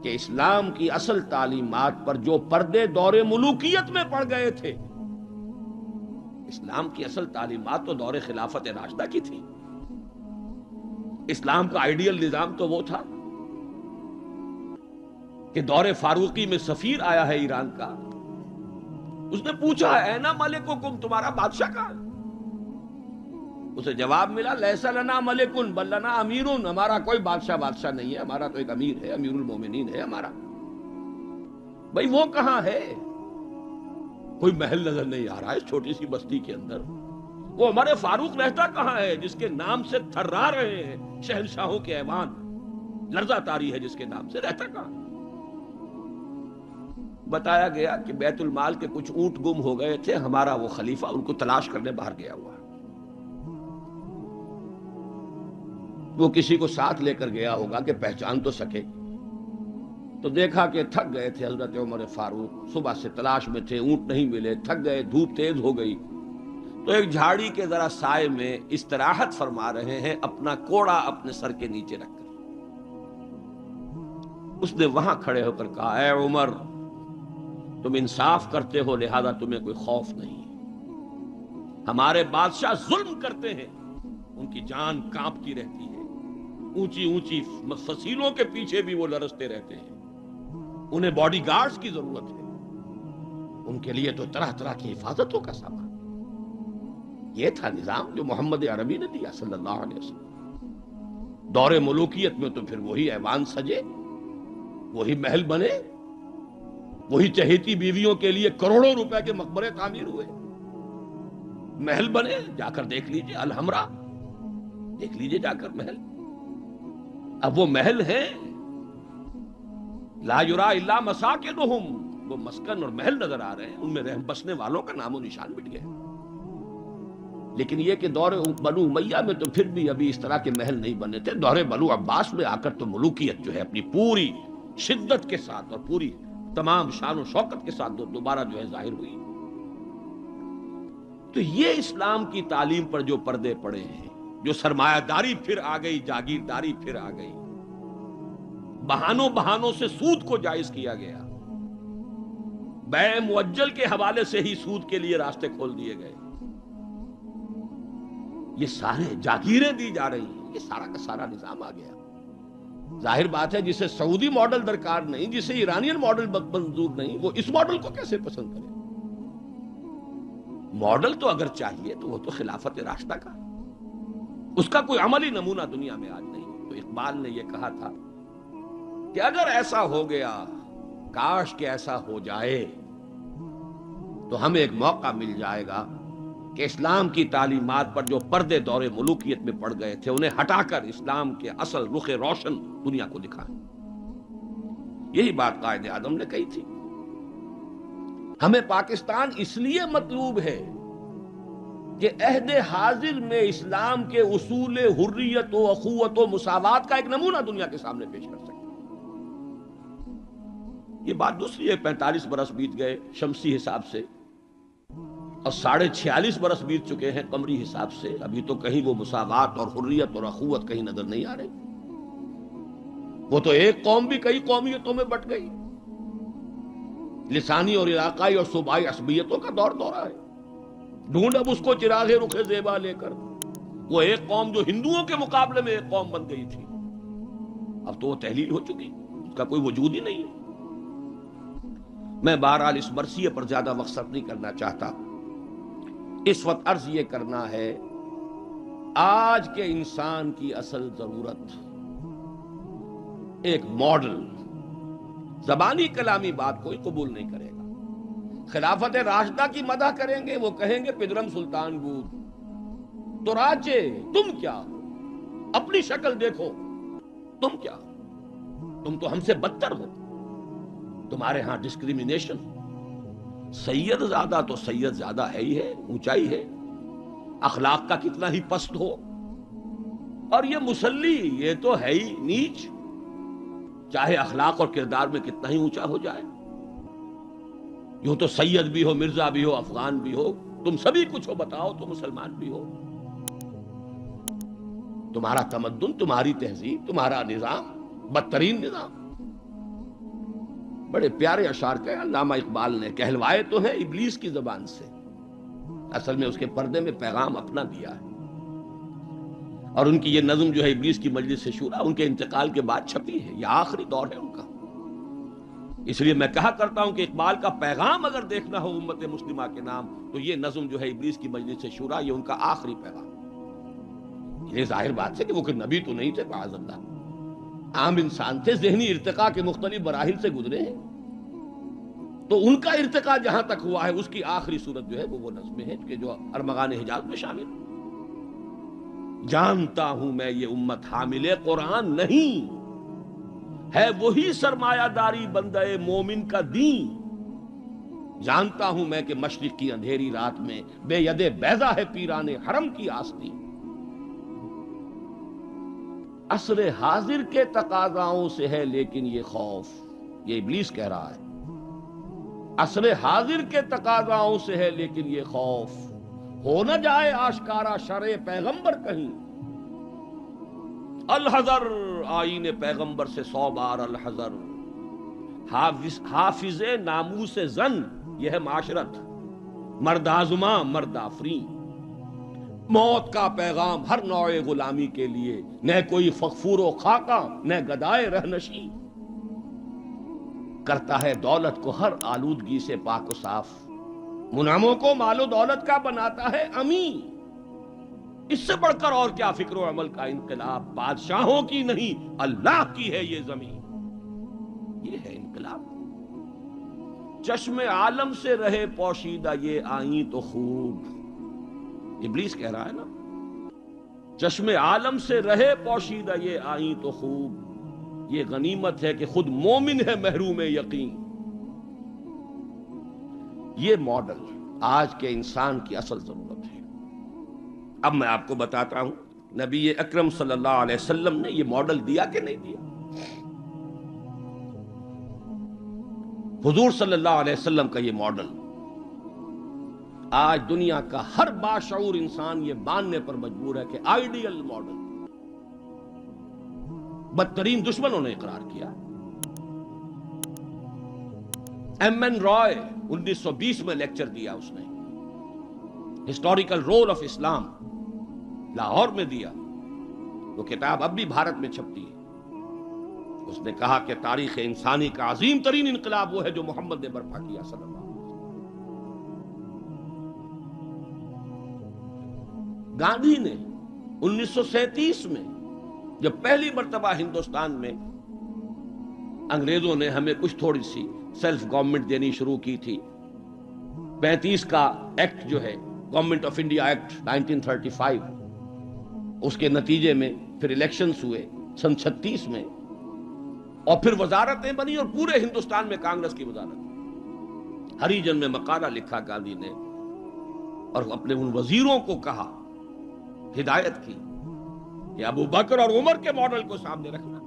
کہ اسلام کی اصل تعلیمات پر جو پردے دور ملوکیت میں پڑ گئے تھے، اسلام کی اصل تعلیمات تو دور خلافت راشدہ کی تھی. اسلام کا آئیڈیل نظام تو وہ تھا کہ دور فاروقی میں سفیر آیا ہے ایران کا، اس نے پوچھا اینا ملککم، تمہارا بادشاہ کہاں ہے؟ اسے جواب ملا لیس لنا ملکن بل لنا امیرن، ہمارا کوئی بادشاہ نہیں ہے، ہمارا تو ایک امیر ہے، امیر المومنین ہے ہمارا. بھئی وہ کہاں ہے؟ کوئی محل نظر نہیں آ رہا ہے اس چھوٹی سی بستی کے اندر. وہ ہمارے فاروق رہتا کہاں ہے جس کے نام سے تھرا رہے ہیں شہنشاہوں کے ایوان، لرزہ طاری ہے جس کے نام سے، رہتا کہاں؟ بتایا گیا کہ بیت المال کے کچھ اونٹ گم ہو گئے تھے، ہمارا وہ خلیفہ ان کو تلاش کرنے باہر گیا ہوا. وہ کسی کو ساتھ لے کر گیا ہوگا کہ پہچان تو سکے. تو دیکھا کہ تھک گئے تھے حضرت عمر فاروق، صبح سے تلاش میں تھے، اونٹ نہیں ملے، تھک گئے، دھوپ تیز ہو گئی، تو ایک جھاڑی کے ذرا سائے میں استراحت فرما رہے ہیں اپنا کوڑا اپنے سر کے نیچے رکھ کر. اس نے وہاں کھڑے ہو کر کہا اے عمر، تم انصاف کرتے ہو لہذا تمہیں کوئی خوف نہیں. ہمارے بادشاہ ظلم کرتے ہیں، ان کی جان کانپتی رہتی ہے، اونچی اونچی فصیلوں کے پیچھے بھی وہ لرزتے رہتے ہیں، انہیں باڈی گارڈز کی ضرورت ہے، ان کے لیے تو طرح طرح کی حفاظتوں کا سامان. یہ تھا نظام جو محمد عربی نے دیا صلی اللہ علیہ وسلم. دور ملوکیت میں تو پھر وہی ایوان سجے، وہی محل بنے، وہی چہیتی بیویوں کے لیے کروڑوں روپے کے مقبرے تعمیر ہوئے، محل بنے. جا کر دیکھ لیجئے الحمرا، دیکھ لیجئے جا کر محل. اب وہ محل ہیں لا یرا الا مساکنہم، وہ مسکن اور محل نظر آ رہے ہیں، ان میں رہ بسنے والوں کا نام و نشان مٹ گیا. لیکن یہ کہ دور بنو امیہ میں تو پھر بھی ابھی اس طرح کے محل نہیں بنے تھے. دور بنو عباس میں آ کر تو ملوکیت جو ہے اپنی پوری شدت کے ساتھ اور پوری تمام شان و شوکت کے ساتھ دوبارہ جو ہے ظاہر ہوئی. تو یہ اسلام کی تعلیم پر جو پردے پڑے ہیں، جو سرمایہ داری پھر آ گئی، جاگیرداری پھر آ گئی، بہانوں سے سود کو جائز کیا گیا، بیع مؤجل کے حوالے سے ہی سود کے لیے راستے کھول دیے گئے، یہ سارے جاگیریں دی جا رہی ہیں، یہ سارا کا سارا نظام آ گیا. ظاہر بات ہے جسے سعودی ماڈل درکار نہیں، جسے ایرانین ماڈل منظور نہیں، وہ اس ماڈل کو کیسے پسند کرے؟ ماڈل تو اگر چاہیے تو وہ تو خلافت راشدہ کا، اس کا کوئی عملی نمونہ دنیا میں آج نہیں. تو اقبال نے یہ کہا تھا کہ اگر ایسا ہو گیا، کاش کہ ایسا ہو جائے، تو ہمیں ایک موقع مل جائے گا کہ اسلام کی تعلیمات پر جو پردے دور ملوکیت میں پڑ گئے تھے انہیں ہٹا کر اسلام کے اصل رخ روشن دنیا کو دکھائیں. یہی بات قائد اعظم نے کہی تھی. ہمیں پاکستان اس لیے مطلوب ہے کہ عہد حاضر میں اسلام کے اصول حریت و اخوت و مساوات کا ایک نمونہ دنیا کے سامنے پیش کر سکے. یہ بات دوسری ہے، 45 برس بیت گئے شمسی حساب سے اور 46.5 برس بیت چکے ہیں قمری حساب سے، ابھی تو کہیں وہ مساوات اور حریت اور اخوت کہیں نظر نہیں آ رہی. وہ تو ایک قوم بھی کئی قومیتوں میں بٹ گئی، لسانی اور علاقائی اور صوبائی عصبیتوں کا دورہ ہے. ڈھونڈ اب اس کو چراغ رخ زیبا لے کر، وہ ایک قوم جو ہندوؤں کے مقابلے میں ایک قوم بن گئی تھی، اب تو وہ تحلیل ہو چکی، اس کا کوئی وجود ہی نہیں ہے. میں بہرحال اس مرثیے پر زیادہ وقت صرف نہیں کرنا چاہتا. اس وقت عرض یہ کرنا ہے، آج کے انسان کی اصل ضرورت ایک ماڈل. زبانی کلامی بات کوئی قبول نہیں کرے گا. خلافت راشدہ کی مدح کریں گے، وہ کہیں گے پدرم سلطان بود تو راچے، تم کیا ہو؟ اپنی شکل دیکھو، تم کیا ہو؟ تم تو ہم سے بدتر ہو. تمہارے ہاں ڈسکریمنیشن، سید زیادہ تو سید زیادہ ہے ہی ہے، اونچائی ہے، اخلاق کا کتنا ہی پست ہو، اور یہ مسلی یہ تو ہے ہی نیچ، چاہے اخلاق اور کردار میں کتنا ہی اونچا ہو جائے. یوں تو سید بھی ہو، مرزا بھی ہو، افغان بھی ہو، تم سبھی کچھ ہو، بتاؤ تو مسلمان بھی ہو. تمہارا تمدن، تمہاری تہذیب، تمہارا نظام بدترین نظام. بڑے پیارے اشعار کہے علامہ اقبال نے، کہلوائے تو ہیں ابلیس کی زبان سے، اصل میں اس کے پردے میں پیغام اپنا دیا ہے۔ اور ان کی یہ نظم جو ہے ابلیس کی مجلس شورا، ان کے انتقال کے بعد چھپی ہے، یہ آخری دور ہے ان کا۔ اس لیے میں کہا کرتا ہوں کہ اقبال کا پیغام اگر دیکھنا ہو امت مسلمہ کے نام، تو یہ نظم جو ہے ابلیس کی مجلس شورا، یہ ان کا آخری پیغام۔ یہ ظاہر بات ہے کہ وہ کوئی نبی تو نہیں تھے معاذ اللہ، عام انسان تھے، ذہنی ارتقاء کے مختلف مراحل سے گزرے ہیں، تو ان کا ارتقاء جہاں تک ہوا ہے اس کی آخری صورت جو ہے وہ نظمیں ہیں کہ جو ارمغان حجاز میں شامل ہیں۔ جانتا ہوں میں یہ امت حامل قرآن نہیں، ہے وہی سرمایہ داری بندہ مومن کا دین۔ جانتا ہوں میں کہ مشرق کی اندھیری رات میں بے ید بیضا ہے پیران حرم کی آستین۔ عصر حاضر کے تقاضاؤں سے ہے لیکن یہ خوف، یہ ابلیس کہہ رہا ہے، عصر حاضر کے تقاضاؤں سے ہے لیکن یہ خوف، ہو نہ جائے آشکارا شرع پیغمبر کہیں۔ الحذر، آئین پیغمبر سے 100 بار الحذر، حافظ ناموس زن، یہ ہے معاشرت، مرد آزماں مرد آفرین۔ موت کا پیغام ہر نوع غلامی کے لیے، نہ کوئی فغفور و خاکہ نہ گدائے رہنشی۔ کرتا ہے دولت کو ہر آلودگی سے پاک و صاف، منعموں کو مال و دولت کا بناتا ہے امین۔ اس سے بڑھ کر اور کیا فکر و عمل کا انقلاب، بادشاہوں کی نہیں اللہ کی ہے یہ زمین۔ یہ ہے انقلاب۔ چشم عالم سے رہے پوشیدہ یہ آئیں تو خوب، ابلیس کہہ رہا ہے نا، چشم عالم سے رہے پوشیدہ یہ آئیں تو خوب، یہ غنیمت ہے کہ خود مومن ہے محروم یقین۔ یہ ماڈل آج کے انسان کی اصل ضرورت ہے۔ اب میں آپ کو بتاتا ہوں نبی اکرم صلی اللہ علیہ وسلم نے یہ ماڈل دیا کہ نہیں دیا۔ حضور صلی اللہ علیہ وسلم کا یہ ماڈل آج دنیا کا ہر باشعور انسان یہ ماننے پر مجبور ہے کہ آئیڈیل ماڈل، بدترین دشمنوں نے اقرار کیا۔ ایم این رائے 1920 میں لیکچر دیا اس نے، ہسٹوریکل رول آف اسلام، لاہور میں دیا، وہ کتاب اب بھی بھارت میں چھپتی ہے۔ اس نے کہا کہ تاریخ انسانی کا عظیم ترین انقلاب وہ ہے جو محمد نے برپا کیا صلی اللہ علیہ وسلم۔ گاندھی نے 1937 میں جب پہلی مرتبہ ہندوستان میں انگریزوں نے ہمیں کچھ تھوڑی سی سیلف گورنمنٹ دینی شروع کی تھی، 35 کا ایکٹ جو ہے گورنمنٹ آف انڈیا ایکٹ 1935، اس کے نتیجے میں پھر الیکشنز ہوئے سن 36 میں، اور پھر وزارتیں بنی اور پورے ہندوستان میں کانگریس کی وزارت۔ ہریجن میں مقالہ لکھا گاندھی نے اور اپنے ان وزیروں کو کہا، ہدایت کی کہ ابو بکر اور عمر کے ماڈل کو سامنے رکھنا۔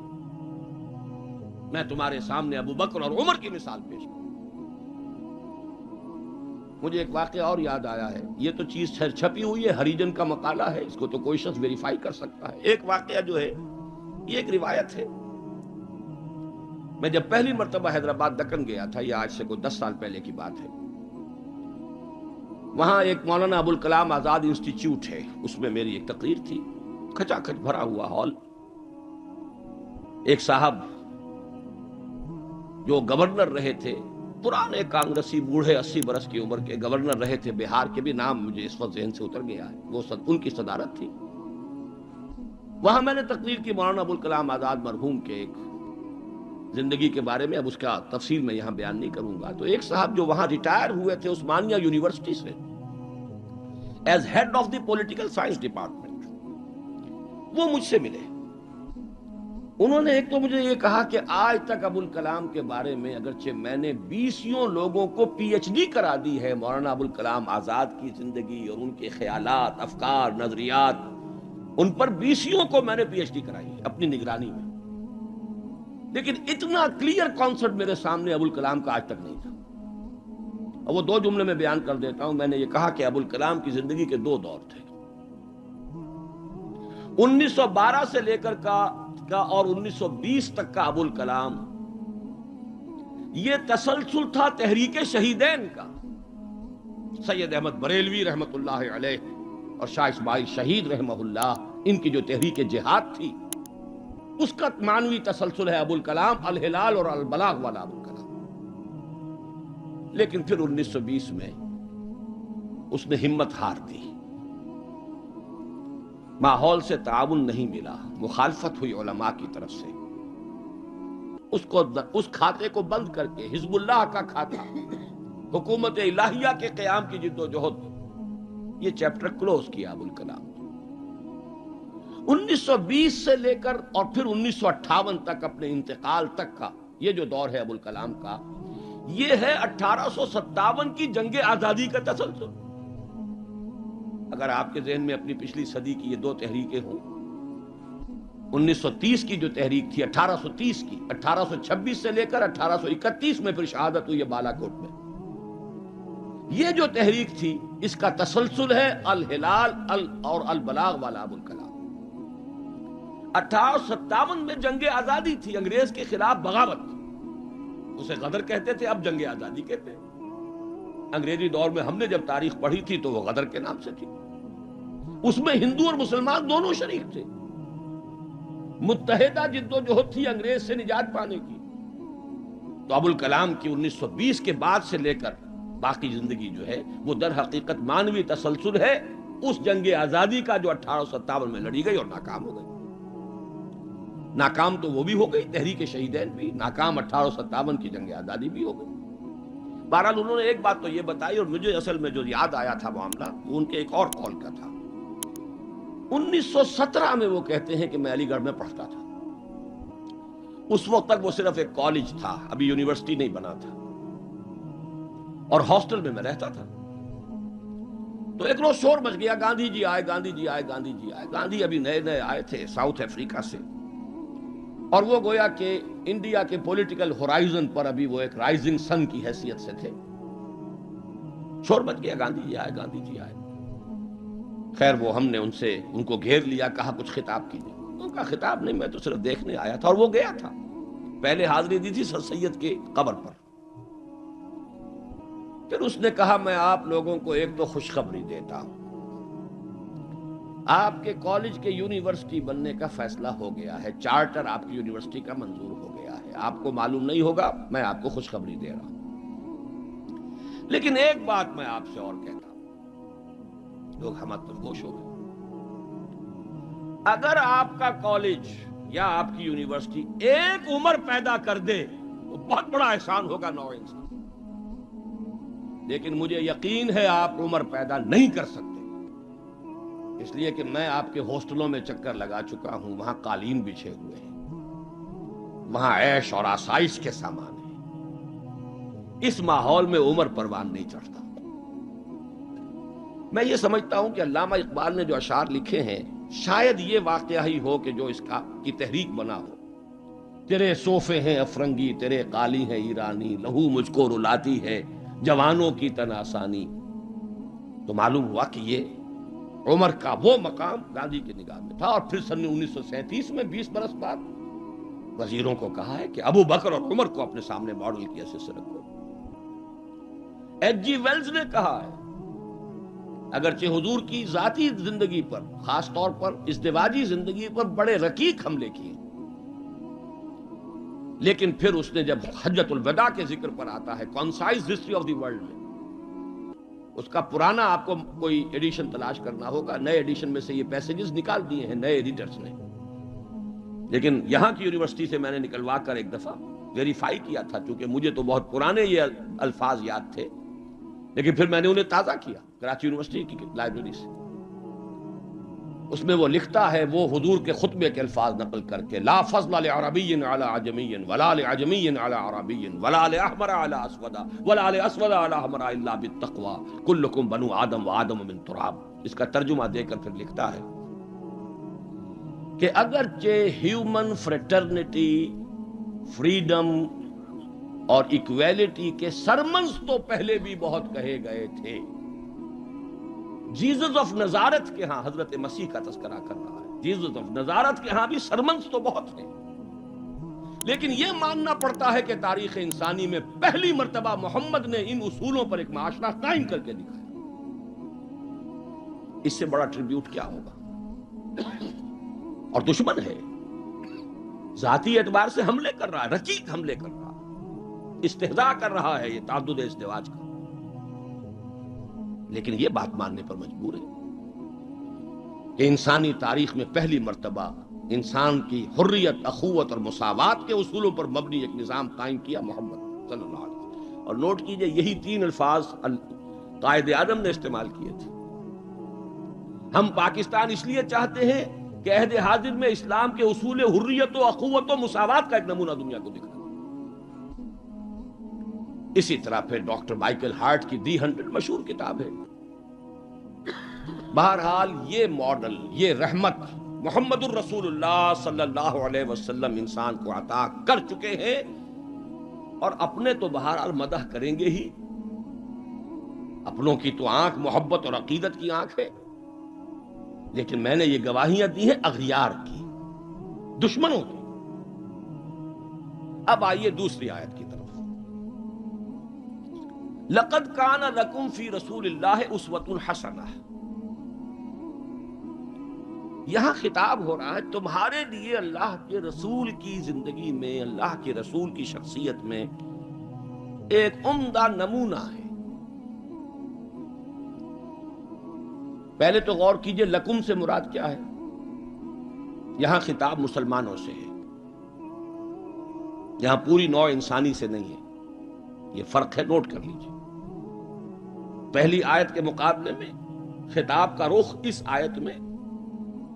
میں تمہارے سامنے ابو بکر اور عمر کی مثال پیش کروں۔ مجھے ایک واقعہ اور یاد آیا ہے، یہ تو چیز چھپی ہوئی ہے، ہریجن کا مقالہ ہے، اس کو تو کوئی شخص ویریفائی کر سکتا ہے۔ ایک واقعہ جو ہے یہ ایک روایت ہے۔ میں جب پہلی مرتبہ حیدرآباد دکن گیا تھا، یہ آج سے کوئی 10 سال پہلے کی بات ہے، وہاں ایک مولانا ابوالکلام آزاد انسٹیٹیوٹ ہے، اس میں میری ایک تقریر تھی، کھچا کھچ بھرا ہوا ہال۔ ایک صاحب جو گورنر رہے تھے، پرانے کانگریسی بوڑھے 80 برس کی عمر کے گورنر رہے تھے بہار کے، بھی نام مجھے اس وقت ذہن سے اتر گیا ہے، وہ ان کی صدارت تھی۔ وہاں میں نے تقریر کی مولانا ابوالکلام آزاد مرحوم کے ایک زندگی کے بارے میں، اب اس کا تفصیل میں یہاں بیان نہیں کروں گا۔ تو ایک صاحب جو وہاں ریٹائر ہوئے تھے عثمانیہ یونیورسٹی سے as head of the political science department, وہ مجھ سے ملے۔ انہوں نے ایک تو مجھے یہ کہا کہ آج تک ابوالکلام کے بارے میں اگرچہ میں نے 20 لوگوں کو پی ایچ ڈی کرا دی ہے مولانا ابوالکلام آزاد کی زندگی اور ان کے خیالات، افکار، نظریات، ان پر 20 کو میں نے پی ایچ ڈی کرائی ہے اپنی نگرانی میں، لیکن اتنا کلیئر کانسیپٹ میرے سامنے ابوالکلام کا آج تک نہیں تھا۔ اور وہ 2 جملے میں بیان کر دیتا ہوں۔ میں نے یہ کہا کہ ابوالکلام کی زندگی کے 2 دور تھے، 1912 سے لے کر کا اور 1920 تک کا ابوالکلام، یہ تسلسل تھا تحریک شہیدین کا. سید احمد بریلوی رحمت اللہ علیہ اور شاہ اسماعیل شہید رحمہ اللہ، ان کی جو تحریک جہاد تھی اس کا معنوی تسلسل ہے ابوالکلام الہلال اور البلاغ والا ابوالکلام. لیکن پھر 1920 میں اس نے ہمت ہار دی، ماحول سے تعاون نہیں ملا، مخالفت ہوئی علماء کی طرف سے. اس کھاتے کو بند کر کے حزب اللہ کا کھاتا، حکومت الہیہ کے قیام کی جد و جہد، یہ چیپٹر کلوز کیا ابوالکلام. 1920 سے لے کر اور پھر 1958 تک، اپنے انتقال تک کا یہ جو دور ہے ابوالکلام کا، یہ ہے 1857 کی جنگ آزادی کا تسلسل. اگر آپ کے ذہن میں اپنی پچھلی صدی کی یہ دو تحریکیں ہوں، 1930 کی جو تحریک تھی، 1830 کی، 1826 سے لے کر 1831 میں پھر شہادت ہوئی ہے بالا کوٹ میں، یہ جو تحریک تھی اس کا تسلسل ہے الہلال اور البلاغ والا ابوالکلام. 1857 میں جنگ آزادی تھی، انگریز کے خلاف بغاوت، اسے غدر کہتے تھے، اب جنگ آزادی کہتے ہیں. انگریزی دور میں ہم نے جب تاریخ پڑھی تھی تو وہ غدر کے نام سے تھی. اس میں ہندو اور مسلمان دونوں شریک تھے، متحدہ جد و جہد تھی انگریز سے نجات پانے کی. تو ابوالکلام کی 1920 کے بعد سے لے کر باقی زندگی جو ہے وہ در حقیقت مانوی تسلسل ہے اس جنگ آزادی کا جو 1857 میں لڑی گئی اور ناکام ہو گئی. ناکام تو وہ بھی ہو گئی، تحریک شہیدین بھی ناکام، 1857 کی جنگ آزادی بھی ہو گئی. بہرحال انہوں نے ایک بات تو یہ بتائی، اور مجھے اصل میں جو یاد آیا تھا معاملہ وہ ان کے ایک اور قول کا تھا. 1917 میں وہ کہتے ہیں کہ میں علی گڑھ میں پڑھتا تھا. اس وقت تک وہ صرف ایک کالج تھا، ابھی یونیورسٹی نہیں بنا تھا، اور ہاسٹل میں رہتا تھا. تو ایک روز شور مچ گیا، گاندھی جی آئے، گاندھی جی آئے، گاندھی جی آئے. گاندھی ابھی نئے نئے آئے تھے ساؤتھ افریقہ سے، اور وہ گویا کہ انڈیا کے پولیٹیکل ہورائزن پر ابھی وہ ایک رائزنگ سن کی حیثیت سے تھے. شور مچ گیا، گاندھی جی آئے، گاندھی جی آئے. خیر وہ ہم نے ان کو گھیر لیا، کہا کچھ خطاب کیجیے. ان کا خطاب نہیں، میں تو صرف دیکھنے آیا تھا. اور وہ گیا تھا، پہلے حاضری دی تھی سر سید کے قبر پر. پھر اس نے کہا میں آپ لوگوں کو ایک تو خوشخبری دیتا ہوں، آپ کے کالج کے یونیورسٹی بننے کا فیصلہ ہو گیا ہے، چارٹر آپ کی یونیورسٹی کا منظور ہو گیا ہے. آپ کو معلوم نہیں ہوگا، میں آپ کو خوشخبری دے رہا ہوں. لیکن ایک بات میں آپ سے اور کہتا ہوں، لوگ ہم گوش ہو گئے. اگر آپ کا کالج یا آپ کی یونیورسٹی ایک عمر پیدا کر دے تو بہت بڑا احسان ہوگا نو انسان. لیکن مجھے یقین ہے آپ عمر پیدا نہیں کر سکتے، اس لیے کہ میں آپ کے ہاسٹلوں میں چکر لگا چکا ہوں. وہاں قالین بچھے ہوئے ہیں، وہاں عیش اور آسائش کے سامان ہیں. اس ماحول میں عمر پروان نہیں چڑھتا. میں یہ سمجھتا ہوں کہ علامہ اقبال نے جو اشعار لکھے ہیں شاید یہ واقعہ ہی ہو کہ جو اس کی تحریک بنا ہو. تیرے صوفے ہیں افرنگی، تیرے قالی ہیں ایرانی، لہو مجھ کو رلاتی ہے جوانوں کی تن آسانی. تو معلوم ہوا کہ یہ عمر کا وہ مقام گاندھی کی نگاہ میں تھا. اور پھر سن 1937 میں 20 برس بعد وزیروں کو کہا ہے کہ ابو بکر اور عمر کو اپنے سامنے ماڈل کی حیثیت سے رکھو. ایچ جی ویلز نے کہا ہے اگرچہ حضور کی ذاتی زندگی پر، خاص طور پر ازدواجی زندگی پر بڑے رقیق حملے کیے، لیکن پھر اس نے جب حجۃ الوداع کے ذکر پر آتا ہے concise history of the world میں، اس کا پرانا آپ کو کوئی ایڈیشن تلاش کرنا ہوگا، نئے ایڈیشن میں سے یہ پیسیجز نکال دیے ہیں نئے ایڈیٹرز نے. لیکن یہاں کی یونیورسٹی سے میں نے نکلوا کر ایک دفعہ ویریفائی کیا تھا، چونکہ مجھے تو بہت پرانے یہ الفاظ یاد تھے، لیکن پھر میں نے انہیں تازہ کیا کراچی یونیورسٹی کی لائبریری سے. اس میں وہ لکھتا ہے، وہ حضور کے خطبے کے الفاظ نقل کر کے، لا فضل لعربی علی عجمی ولا لعجمی علی عربی ولا لاحمر علی اسود ولا لاسود علی احمر الا بالتقوی کلکم بنو آدم وآدم من تراب. اس کا ترجمہ دے کر پھر لکھتا ہے کہ اگرچہ ہیومن فریٹرنیٹی، فریڈم اور ایکویلٹی کے سرمنز تو پہلے بھی بہت کہے گئے تھے، جیزس آف نزارت کے ہاں، حضرت مسیح کا تذکرہ کر رہا ہے، جیزس آف نزارت کے ہاں بھی سرمنز تو بہت ہیں، لیکن یہ ماننا پڑتا ہے کہ تاریخ انسانی میں پہلی مرتبہ محمد نے ان اصولوں پر ایک معاشرہ قائم کر کے دکھایا. اس سے بڑا ٹریبیوٹ کیا ہوگا؟ اور دشمن ہے، ذاتی اعتبار سے حملے کر رہا ہے، رقیق حملے کر رہا ہے، استہزاء کر رہا ہے یہ تعدد ازدواج کا، لیکن یہ بات ماننے پر مجبور ہے کہ انسانی تاریخ میں پہلی مرتبہ انسان کی حریت، اخوت اور مساوات کے اصولوں پر مبنی ایک نظام قائم کیا محمد صلی اللہ علیہ وسلم. اور نوٹ کیجئے یہی 3 الفاظ قائد اعظم نے استعمال کیے تھے. ہم پاکستان اس لیے چاہتے ہیں کہ عہد حاضر میں اسلام کے اصول حریت و اخوت و مساوات کا ایک نمونہ دنیا کو دکھا. اسی طرح پھر ڈاکٹر مائیکل ہارٹ کی دی 100 مشہور کتاب ہے. بہرحال یہ ماڈل، یہ رحمت محمد الرسول اللہ صلی اللہ علیہ وسلم انسان کو عطا کر چکے ہیں، اور اپنے تو بہرحال مدح کریں گے ہی. اپنوں کی تو آنکھ محبت اور عقیدت کی آنکھ ہے، لیکن میں نے یہ گواہیاں دی ہیں اغیار کی، دشمنوں کی. اب آئیے دوسری آیت کی طرف. لقد کان لکم فی رسول اللہ اسوۃ حسنہ. یہاں خطاب ہو رہا ہے تمہارے لیے اللہ کے رسول کی زندگی میں، اللہ کے رسول کی شخصیت میں ایک عمدہ نمونہ ہے. پہلے تو غور کیجئے لکم سے مراد کیا ہے. یہاں خطاب مسلمانوں سے ہے، یہاں پوری نوع انسانی سے نہیں ہے. یہ فرق ہے، نوٹ کر لیجئے. پہلی آیت کے مقابلے میں خطاب کا رخ اس آیت میں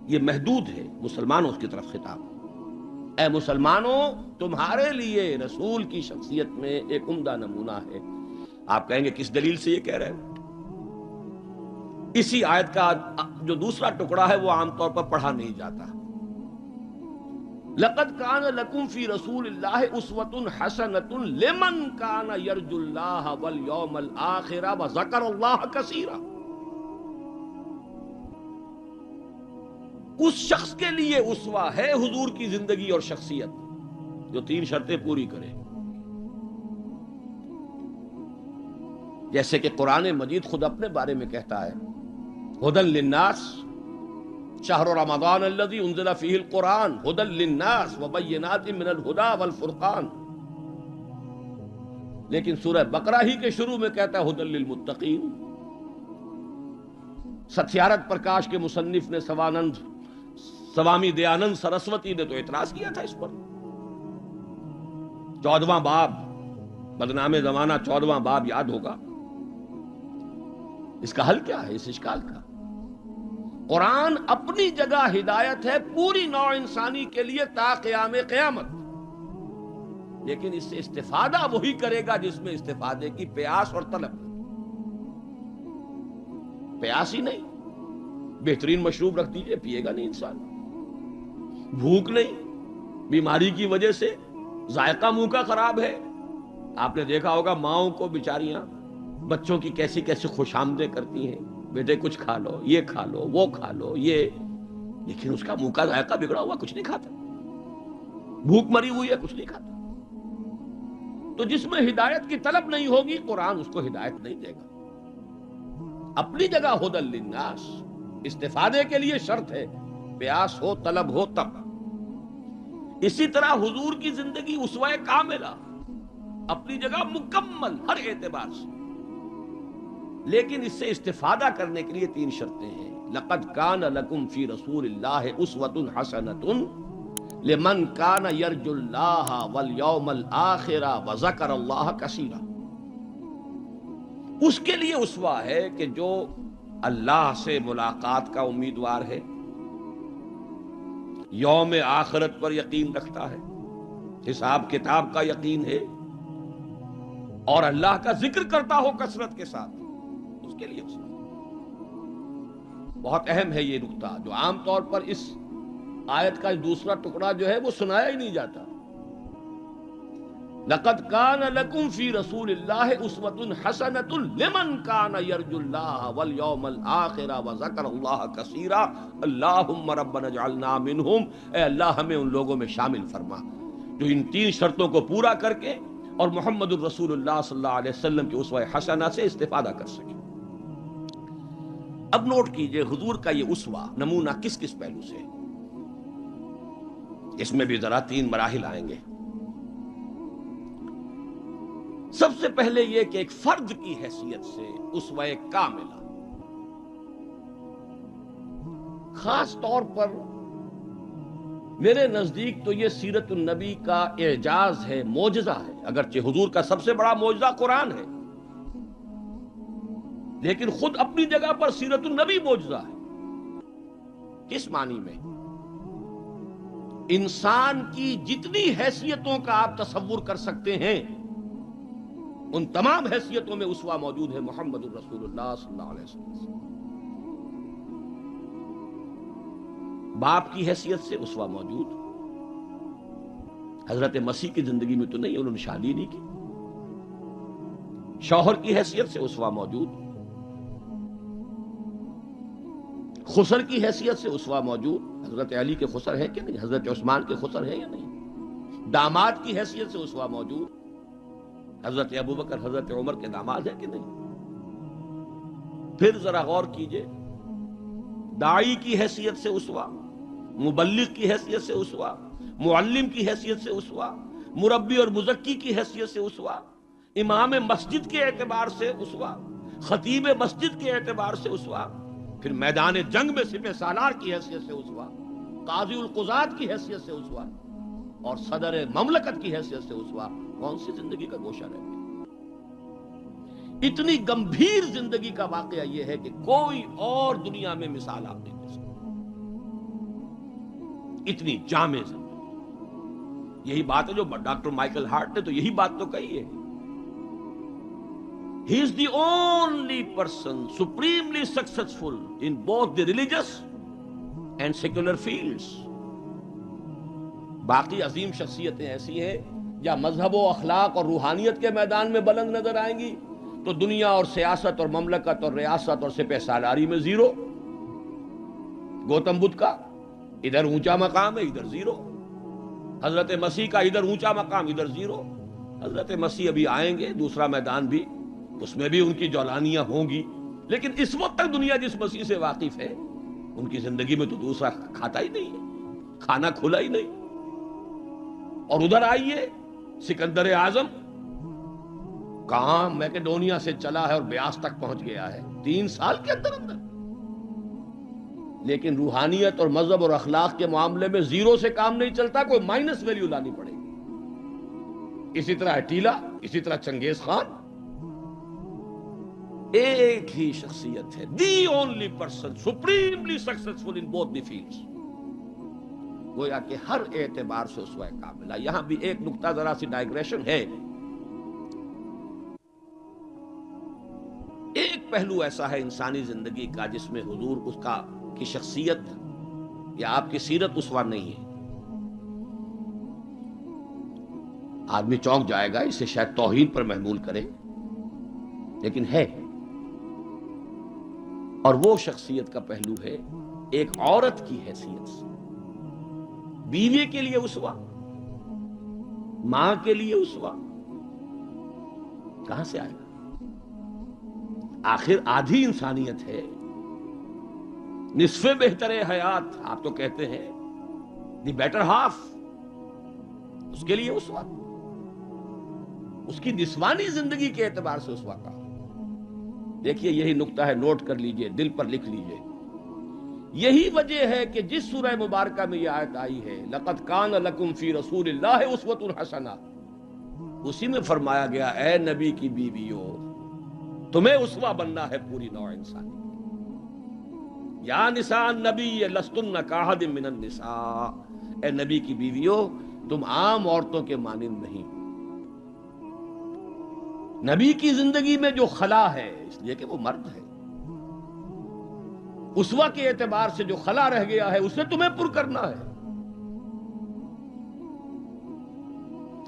یہ محدود ہے، مسلمانوں کی طرف خطاب. اے مسلمانوں، تمہارے لیے رسول کی شخصیت میں ایک عمدہ نمونہ ہے. آپ کہیں گے کس دلیل سے یہ کہہ رہے ہیں؟ اسی آیت کا جو دوسرا ٹکڑا ہے وہ عام طور پر پڑھا نہیں جاتا. لقد کان لکم فی رسول اللہ اسوۃ حسنۃ لمن کان یرجو اللہ والیوم الآخر وذکر اللہ کثیرا. اس شخص کے لیے اسوہ ہے حضور کی زندگی اور شخصیت جو 3 شرطیں پوری کرے. جیسے کہ قرآن مجید خود اپنے بارے میں کہتا ہے ہدی للناس شہر رمضان الذی انزل فیہ القرآن ہدی للناس وبینات من الہدی والفرقان. لیکن سورہ بقرہ ہی کے شروع میں کہتا ہے ہدی للمتقین. ستیارتھ پرکاش کے مصنف نے سوامی دیانند سرسوتی نے تو اعتراض کیا تھا اس پر. 14واں باب، بدنام زمانہ 14واں باب یاد ہوگا. اس کا حل کیا ہے اس اشکال کا؟ قرآن اپنی جگہ ہدایت ہے پوری نوع انسانی کے لیے تا قیام قیامت، لیکن اس سے استفادہ وہی کرے گا جس میں استفادے کی پیاس اور طلب. پیاس ہی نہیں، بہترین مشروب رکھ دیجئے، پیے گا نہیں انسان. بھوک نہیں، بیماری کی وجہ سے ذائقہ منہ کا خراب ہے. آپ نے دیکھا ہوگا ماؤں کو بیچاریاں بچوں کی کیسی کیسی خوش آمدیں کرتی ہیں، بیٹے کچھ کھا لو، یہ کھا لو، وہ کھا لو، یہ، لیکن اس کا منہ کا ذائقہ بگڑا ہوا کچھ نہیں کھاتا. بھوک مری ہوئی ہے کچھ نہیں کھاتا. تو جس میں ہدایت کی طلب نہیں ہوگی قرآن اس کو ہدایت نہیں دے گا. اپنی جگہ ہدی للناس، استفادے کے لیے شرط ہے، پیاس ہو طلب ہو تب. اسی طرح حضور کی زندگی اسوہ کاملہ، اپنی جگہ مکمل ہر اعتبار سے، لیکن اس سے استفادہ کرنے کے لیے 3 شرطیں ہیں. لقد کان لکم فی رسول اللہ اسوۃ حسنۃ لمن کان یرجو اللہ والیوم الآخر وذکر اللہ کثیرا. اس کے لیے اسوہ ہے کہ جو اللہ سے ملاقات کا امیدوار ہے، یوم آخرت پر یقین رکھتا ہے، حساب کتاب کا یقین ہے، اور اللہ کا ذکر کرتا ہو کثرت کے ساتھ، اس کے لیے اسوہ. بہت اہم ہے یہ نقطہ جو عام طور پر اس آیت کا دوسرا ٹکڑا جو ہے وہ سنایا ہی نہیں جاتا. لقد کان لکم فی رسول اللہ اسوۃ حسنۃ لمن کان یرجو اللہ والیوم الآخر وذکر اللہ کثیرا. اللہم ربنا اجعلنا منہم، اے اللہ ہمیں ان لوگوں میں شامل فرما جو ان 3 شرطوں کو پورا کر کے اور محمد الرسول اللہ صلی اللہ علیہ وسلم کی اسوہ حسنہ سے استفادہ کر سکے۔ اب نوٹ کیجئے حضور کا یہ اسوہ نمونہ کس کس پہلو سے ہے؟ اس میں بھی ذرا 3 مراحل آئیں گے۔ سب سے پہلے یہ کہ ایک فرد کی حیثیت سے اسوہ کاملہ، خاص طور پر میرے نزدیک تو یہ سیرت النبی کا اعجاز ہے، معجزہ ہے۔ اگرچہ حضور کا سب سے بڑا معجزہ قرآن ہے، لیکن خود اپنی جگہ پر سیرت النبی معجزہ ہے۔ کس معنی میں؟ انسان کی جتنی حیثیتوں کا آپ تصور کر سکتے ہیں ان تمام حیثیتوں میں اسوہ موجود ہے محمد الرسول اللہ صلی اللہ علیہ وسلم۔ باپ کی حیثیت سے اسوہ موجود، حضرت مسیح کی زندگی میں تو نہیں، انہوں نے شادی نہیں کی۔ شوہر کی حیثیت سے اسوہ موجود، خسر کی حیثیت سے اسوہ موجود، حضرت علی کے خسر ہے کہ نہیں، حضرت عثمان کے خسر ہے یا نہیں۔ داماد کی حیثیت سے اسوہ موجود، حضرت ابوبکر حضرت عمر کے داماد ہے کہ نہیں۔ پھر ذرا غور کیجئے، داعی کی حیثیت سے اسوہ، مبلغ کی حیثیت سے اسوہ، معلم کی حیثیت سے اسوہ، مربی اور مزکی کی حیثیت سے اسوہ، امام مسجد کے اعتبار سے اسوہ، خطیب مسجد کے اعتبار سے اسوہ، پھر میدان جنگ میں سپہ سالار کی حیثیت سے اسوہ، قاضی القضات کی حیثیت سے اسوہ، اور صدر مملکت کی حیثیت سے اسوہ۔ کون سی زندگی کا گوشہ رہ گیا؟ اتنی گمبھیر زندگی کا واقعہ یہ ہے کہ کوئی اور دنیا میں مثال آپ نہیں دے سکتے، اتنی جامع زندگی۔ یہی بات ہے جو ڈاکٹر مائیکل ہارٹ نے تو یہی بات تو کہی ہے، He is the only person supremely successful in both the religious and secular fields۔ باقی عظیم شخصیتیں ایسی ہیں یا مذہب و اخلاق اور روحانیت کے میدان میں بلند نظر آئیں گی تو دنیا اور سیاست اور مملکت اور ریاست اور سپہ سالاری میں زیرو۔ گوتم بدھ کا ادھر اونچا مقام ہے، ادھر زیرو۔ حضرت مسیح کا ادھر اونچا مقام، ادھر زیرو۔ حضرت مسیح ابھی آئیں گے، دوسرا میدان بھی، اس میں بھی ان کی جولانیاں ہوں گی، لیکن اس وقت تک دنیا جس مسیح سے واقف ہے ان کی زندگی میں تو دوسرا کھاتا ہی نہیں ہے، کھانا کھلا ہی نہیں۔ اور ادھر آئیے، سکندر اعظم کہاں میکڈونیا سے چلا ہے اور بیاس تک پہنچ گیا ہے 3 سال کے اندر اندر، لیکن روحانیت اور مذہب اور اخلاق کے معاملے میں زیرو سے کام نہیں چلتا، کوئی مائنس ویلیو لانی پڑے گی۔ اسی طرح اٹیلا، اسی طرح چنگیز خان۔ ایک ہی شخصیت ہے، the only person supremely successful in both the fields, گویا کہ ہر اعتبار سے اسوہ کاملہ۔ یہاں بھی ایک نقطہ ذرا سی ڈائگریشن ہے۔ ایک پہلو ایسا ہے انسانی زندگی کا جس میں حضور اس کا کی شخصیت یا آپ کی سیرت اسوہ نہیں ہے۔ آدمی چونک جائے گا، اسے شاید توہین پر محمول کرے، لیکن ہے۔ اور وہ شخصیت کا پہلو ہے ایک عورت کی حیثیت سے، بیوی کے لیے اسوہ، ماں کے لیے اسوہ، کہاں سے آئے گا؟ آخر آدھی انسانیت ہے، نصف بہتر حیات آپ تو کہتے ہیں، دی بیٹر ہاف، اس کے لیے اسوہ، اس کی نسوانی زندگی کے اعتبار سے اسوہ کا۔ دیکھیے یہی نقطہ ہے، نوٹ کر لیجئے، دل پر لکھ لیجئے۔ یہی وجہ ہے کہ جس سورہ مبارکہ میں یہ آیت آئی ہے لَقَدْ كَانَ لَكُمْ فِي رَسُولِ اللَّهِ أُسْوَةٌ حَسَنَةٌ، اسی میں فرمایا گیا اے نبی کی بیویوں تمہیں اسوہ بننا ہے پوری نوع انسانی۔ یا نساء النبی لستن کاحد من النساء، اے نبی کی بیویوں تم عام عورتوں کے مانند نہیں۔ نبی کی زندگی میں جو خلا ہے، اس لیے کہ وہ مرد ہے، اسوہ کے اعتبار سے جو خلا رہ گیا ہے اسے تمہیں پر کرنا ہے۔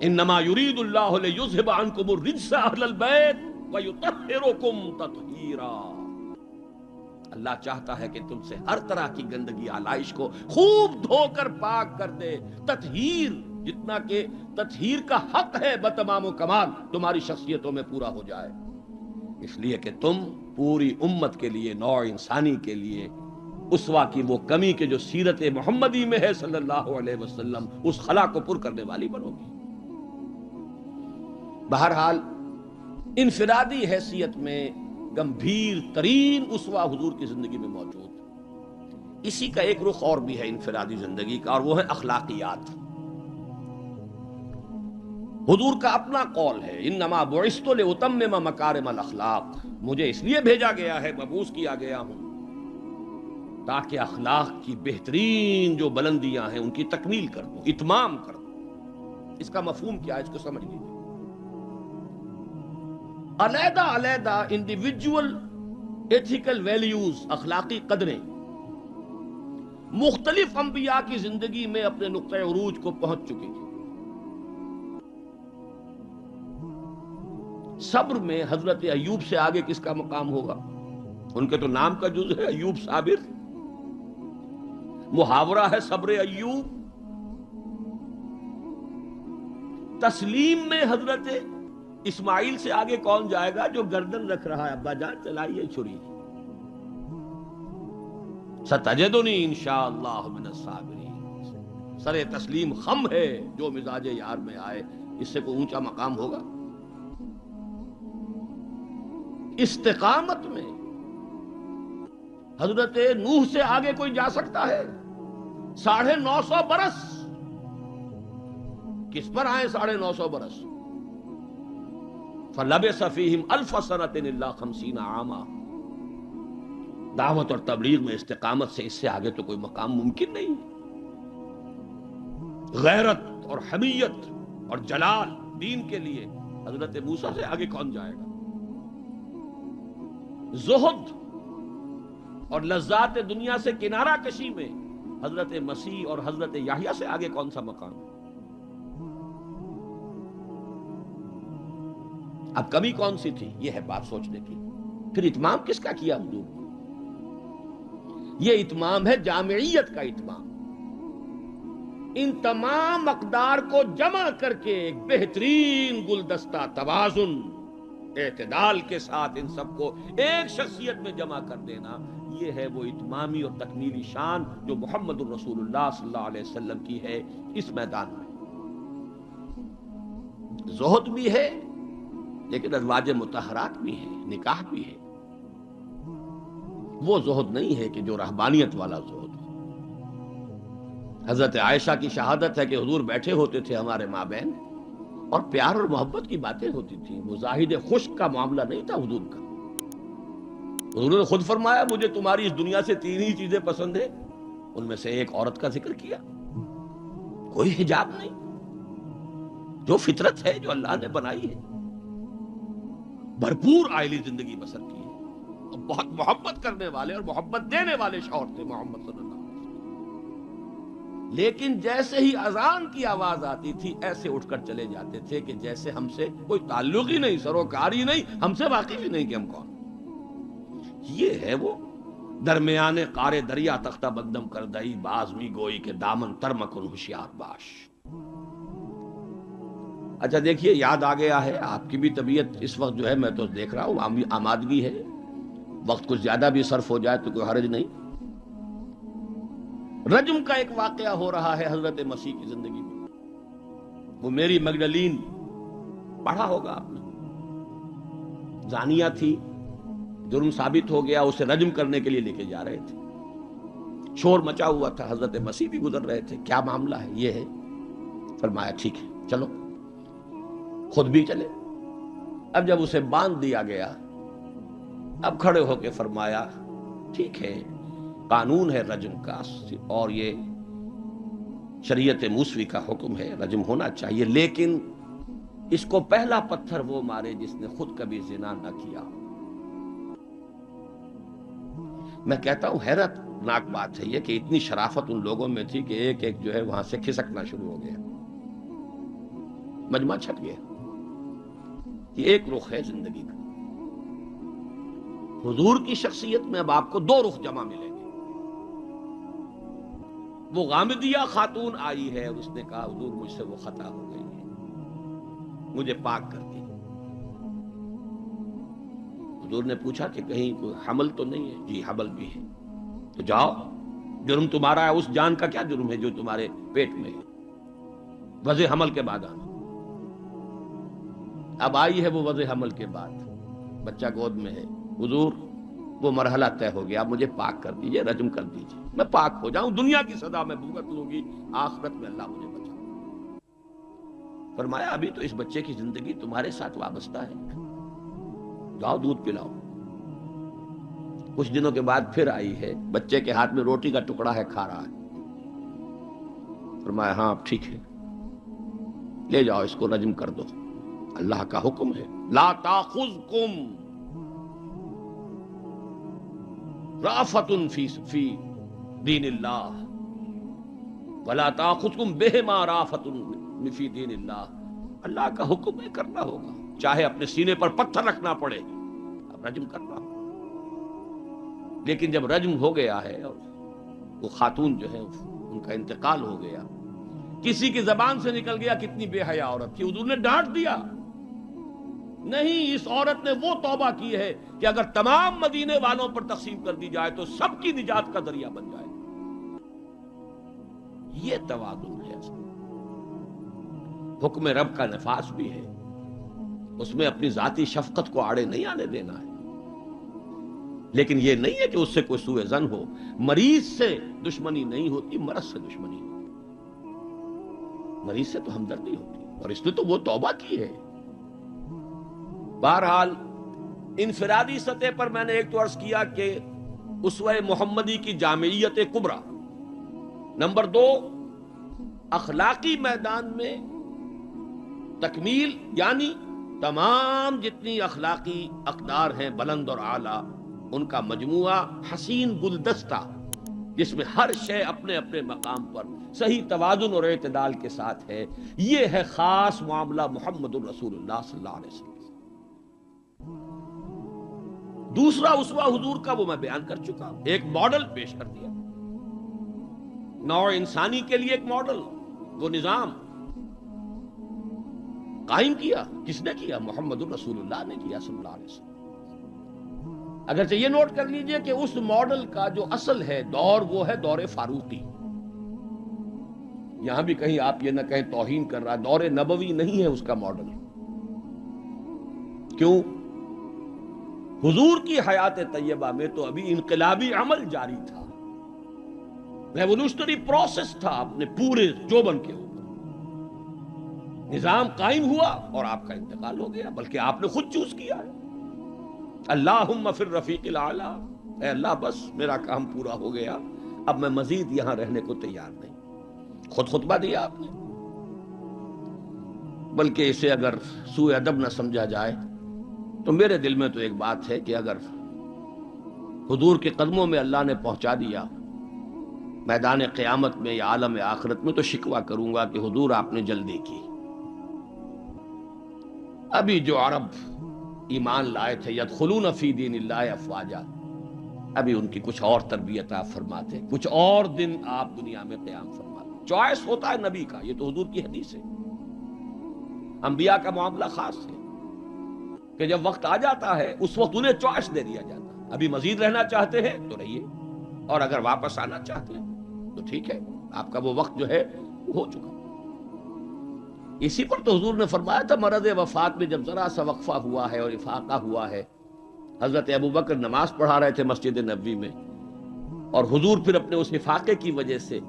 انما یرید اللہ لیذھب عنکم الرجس اہل البیت ویطہرکم تطہیرا، اللہ چاہتا ہے کہ تم سے ہر طرح کی گندگی آلائش کو خوب دھو کر پاک کر دے، تطہیر جتنا کہ تطہیر کا حق ہے بتمام و کمال تمہاری شخصیتوں میں پورا ہو جائے، اس لیے کہ تم پوری امت کے لیے، نوع انسانی کے لیے اسوہ کی وہ کمی کہ جو سیرت محمدی میں ہے صلی اللہ علیہ وسلم، اس خلا کو پر کرنے والی بنو گی۔ بہرحال انفرادی حیثیت میں گمبھیر ترین اسوہ حضور کی زندگی میں موجود، اسی کا ایک رخ اور بھی ہے انفرادی زندگی کا، اور وہ ہے اخلاقیات۔ حضور کا اپنا قول ہے، انما بعثت لاتمم مکارم الاخلاق، مجھے اس لیے بھیجا گیا ہے، مبعوث کیا گیا ہوں تاکہ اخلاق کی بہترین جو بلندیاں ہیں ان کی تکمیل کر دوں، اتمام کر دوں۔ اس کا مفہوم کیا ہے، اس کو سمجھ لیجیے۔ علیحدہ علیحدہ انڈیویجول ایتھیکل ویلیوز، اخلاقی قدریں مختلف انبیاء کی زندگی میں اپنے نقطۂ عروج کو پہنچ چکی ہیں۔ صبر میں حضرت ایوب سے آگے کس کا مقام ہوگا؟ ان کے تو نام کا جز ہے ایوب صابر، محاورہ ہے صبر ایوب۔ تسلیم میں حضرت اسماعیل سے آگے کون جائے گا؟ جو گردن رکھ رہا ہے، ابا جان چلائیے چھری، ستجدنی انشاءاللہ من الصابرین۔ سر تسلیم خم ہے جو مزاج یار میں آئے، اس سے کوئی اونچا مقام ہوگا؟ استقامت میں حضرت نوح سے آگے کوئی جا سکتا ہے؟ 950 برس کس پر آئے؟ 950 برس، فَلَبِثَ فِيهِمْ أَلْفَ سَنَةٍ إِلَّا 50 عاما۔ دعوت اور تبلیغ میں استقامت سے اس سے آگے تو کوئی مقام ممکن نہیں۔ غیرت اور حمیت اور جلال دین کے لیے حضرت موسیٰ سے آگے کون جائے گا؟ زہد اور لذات دنیا سے کنارہ کشی میں حضرت مسیح اور حضرت یحییٰ سے آگے کون سا مقام؟ اب کمی کون سی تھی؟ یہ ہے بات سوچنے کی۔ پھر اتمام کس کا کیا حضور؟ یہ اتمام ہے جامعیت کا اتمام، ان تمام اقدار کو جمع کر کے ایک بہترین گلدستہ توازن، اعتدال کے ساتھ ان سب کو ایک شخصیت میں جمع کر دینا، یہ ہے وہ اتمامی اور تکمیلی شان جو محمد الرسول اللہ صلی اللہ علیہ وسلم کی ہے اس میدان میں۔ زہد بھی ہے لیکن ازواج مطہرات بھی ہے، نکاح بھی ہے۔ وہ زہد نہیں ہے کہ جو رہبانیت والا زہد ہو۔ حضرت عائشہ کی شہادت ہے کہ حضور بیٹھے ہوتے تھے ہمارے مابین اور پیار اور محبت کی باتیں ہوتی تھیں، وہ زاہد خشک کا معاملہ نہیں تھا حضور کا۔ حضور نے خود فرمایا مجھے تمہاری اس دنیا سے 3 ہی چیزیں پسند ہیں، ان میں سے ایک عورت کا ذکر کیا، کوئی حجاب نہیں، جو فطرت ہے جو اللہ نے بنائی ہے، بھرپور عائلی زندگی بسر کی ہے، اور بہت محبت کرنے والے اور محبت دینے والے شوہر تھے محمد صلی اللہ علیہ وسلم۔ لیکن جیسے ہی اذان کی آواز آتی تھی ایسے اٹھ کر چلے جاتے تھے کہ جیسے ہم سے کوئی تعلق ہی نہیں، سروکار ہی نہیں، ہم سے واقف ہی نہیں کہ ہم کون۔ یہ ہے وہ درمیان قار دریا تختہ بندم کر دئی، باز می گوئی کہ دامن تر مکن ہوشیار باش۔ اچھا دیکھیے یاد آ گیا ہے، آپ کی بھی طبیعت اس وقت جو ہے میں تو دیکھ رہا ہوں آمادگی ہے، وقت کچھ زیادہ بھی صرف ہو جائے تو کوئی حرج نہیں۔ رجم کا ایک واقعہ ہو رہا ہے حضرت مسیح کی زندگی میں، وہ میری مگدلین پڑھا ہوگا آپ نے، زانیہ تھی، جرم ثابت ہو گیا، اسے رجم کرنے کے لیے لے کے جا رہے تھے، شور مچا ہوا تھا، حضرت مسیح بھی گزر رہے تھے، کیا معاملہ ہے؟ یہ ہے، فرمایا ٹھیک ہے چلو، خود بھی چلے۔ اب جب اسے باندھ دیا گیا، اب کھڑے ہو کے فرمایا ٹھیک ہے قانون ہے رجم کا، اور یہ شریعت موسوی کا حکم ہے، رجم ہونا چاہیے، لیکن اس کو پہلا پتھر وہ مارے جس نے خود کبھی زنا نہ کیا۔ میں کہتا ہوں حیرت ناک بات ہے یہ کہ اتنی شرافت ان لوگوں میں تھی کہ ایک ایک جو ہے وہاں سے کھسکنا شروع ہو گیا، مجمع چھٹ گیا۔ یہ ایک رخ ہے زندگی کا۔ حضور کی شخصیت میں اب آپ کو 2 رخ جمع ملیں گے۔ وہ غامدیہ خاتون آئی ہے اور اس نے کہا حضور مجھ سے وہ خطا ہو گئی ہے، مجھے پاک کر دی۔ حضور نے پوچھا کہ کہیں کوئی حمل تو نہیں ہے؟ جی حمل بھی ہے۔ تو جاؤ، جرم تمہارا ہے، اس جان کا کیا جرم ہے جو تمہارے پیٹ میں ہے؟ وضع حمل کے بعد آنا۔ اب آئی ہے وہ وضع حمل کے بعد، بچہ گود میں ہے۔ حضور وہ مرحلہ طے ہو گیا، اب مجھے پاک کر دیجئے، رجم کر دیجئے، میں پاک ہو جاؤں، دنیا کی سزا میں بھگت لوں گی، آخرت میں اللہ مجھے بچا۔ فرمایا ابھی تو اس بچے کی زندگی تمہارے ساتھ وابستہ ہے، جاؤ دودھ پلاؤ۔ کچھ دنوں کے بعد پھر آئی ہے، بچے کے ہاتھ میں روٹی کا ٹکڑا ہے، کھا رہا ہے۔ فرمایا ہاں اب ٹھیک ہے، لے جاؤ اس کو رجم کر دو، اللہ کا حکم ہے۔ لا تاخذکم رافت فی دین اللہ ولا تاخذکم بہما رافت فی دین اللہ، اللہ کا حکم ہے، کرنا ہوگا، چاہے اپنے سینے پر پتھر رکھنا پڑے، اب رجم کرنا ہوگا۔ لیکن جب رجم ہو گیا ہے اور وہ خاتون جو ہے ان کا انتقال ہو گیا، کسی کی زبان سے نکل گیا کتنی بے حیا عورت تھی، حضور نے ڈانٹ دیا، نہیں اس عورت نے وہ توبہ کی ہے کہ اگر تمام مدینے والوں پر تقسیم کر دی جائے تو سب کی نجات کا ذریعہ بن جائے۔ یہ توازن ہے، حکم رب کا نفاذ بھی ہے، اس میں اپنی ذاتی شفقت کو آڑے نہیں آنے دینا ہے، لیکن یہ نہیں ہے کہ اس سے کوئی سوء ظن ہو۔ مریض سے دشمنی نہیں ہوتی، مرض سے دشمنی ہوتی، مریض سے تو ہمدردی ہوتی، اور اس نے تو وہ توبہ کی ہے۔ بہرحال انفرادی سطح پر میں نے ایک تو عرض کیا کہ اسوہ محمدی کی جامعیت کبریٰ، نمبر 2 اخلاقی میدان میں تکمیل، یعنی تمام جتنی اخلاقی اقدار ہیں بلند اور اعلیٰ، ان کا مجموعہ حسین گلدستہ جس میں ہر شے اپنے اپنے مقام پر صحیح توازن اور اعتدال کے ساتھ ہے، یہ ہے خاص معاملہ محمد الرسول اللہ صلی اللہ علیہ وسلم۔ دوسرا اسوہ حضور کا وہ میں بیان کر چکا، ایک ماڈل پیش کر دیا، نوع انسانی کے لیے ایک ماڈل، وہ نظام قائم کیا، کس نے کیا؟ محمد الرسول اللہ نے کیا صلی اللہ علیہ وسلم۔ اگرچہ یہ نوٹ کر لیجئے کہ اس ماڈل کا جو اصل ہے دور، وہ ہے دور فاروقی، یہاں بھی کہیں آپ یہ نہ کہیں توہین کر رہا، دور نبوی نہیں ہے اس کا ماڈل۔ کیوں؟ حضور کی حیات طیبہ میں تو ابھی انقلابی عمل جاری تھا، ریولوشنری پروسیس تھا اپنے پورے جوبن کے اوپر، نظام قائم ہوا اور آپ کا انتقال ہو گیا، بلکہ آپ نے خود چوز کیا ہے۔ اللہم فی الرفیق الاعلی، اے اللہ بس میرا کام پورا ہو گیا، اب میں مزید یہاں رہنے کو تیار نہیں، خود خطبہ دیا آپ نے۔ بلکہ اسے اگر سوء ادب نہ سمجھا جائے تو میرے دل میں تو ایک بات ہے کہ اگر حضور کے قدموں میں اللہ نے پہنچا دیا میدان قیامت میں یا عالم آخرت میں، تو شکوہ کروں گا کہ حضور آپ نے جلدی کی۔ ابھی جو عرب ایمان لائے تھے یدخلون فی دین اللہ افواجا، ابھی ان کی کچھ اور تربیت آپ فرماتے، کچھ اور دن آپ دنیا میں قیام فرماتے۔ چوائس ہوتا ہے نبی کا، یہ تو حضور کی حدیث ہے۔ انبیاء کا معاملہ خاص ہے کہ جب وقت آ جاتا ہے اس وقت انہیں چوائس دے دیا جاتا ہے، ابھی مزید رہنا چاہتے ہیں تو رہیے، اور اگر واپس آنا چاہتے ہیں تو ٹھیک ہے، آپ کا وہ وقت جو ہے وہ ہو چکا۔ اسی پر تو حضور نے فرمایا تھا مرض وفات میں جب ذرا سا وقفہ ہوا ہے اور افاقہ ہوا ہے، حضرت ابوبکر نماز پڑھا رہے تھے مسجد نبوی میں، اور حضور پھر اپنے اس افاقے کی وجہ سے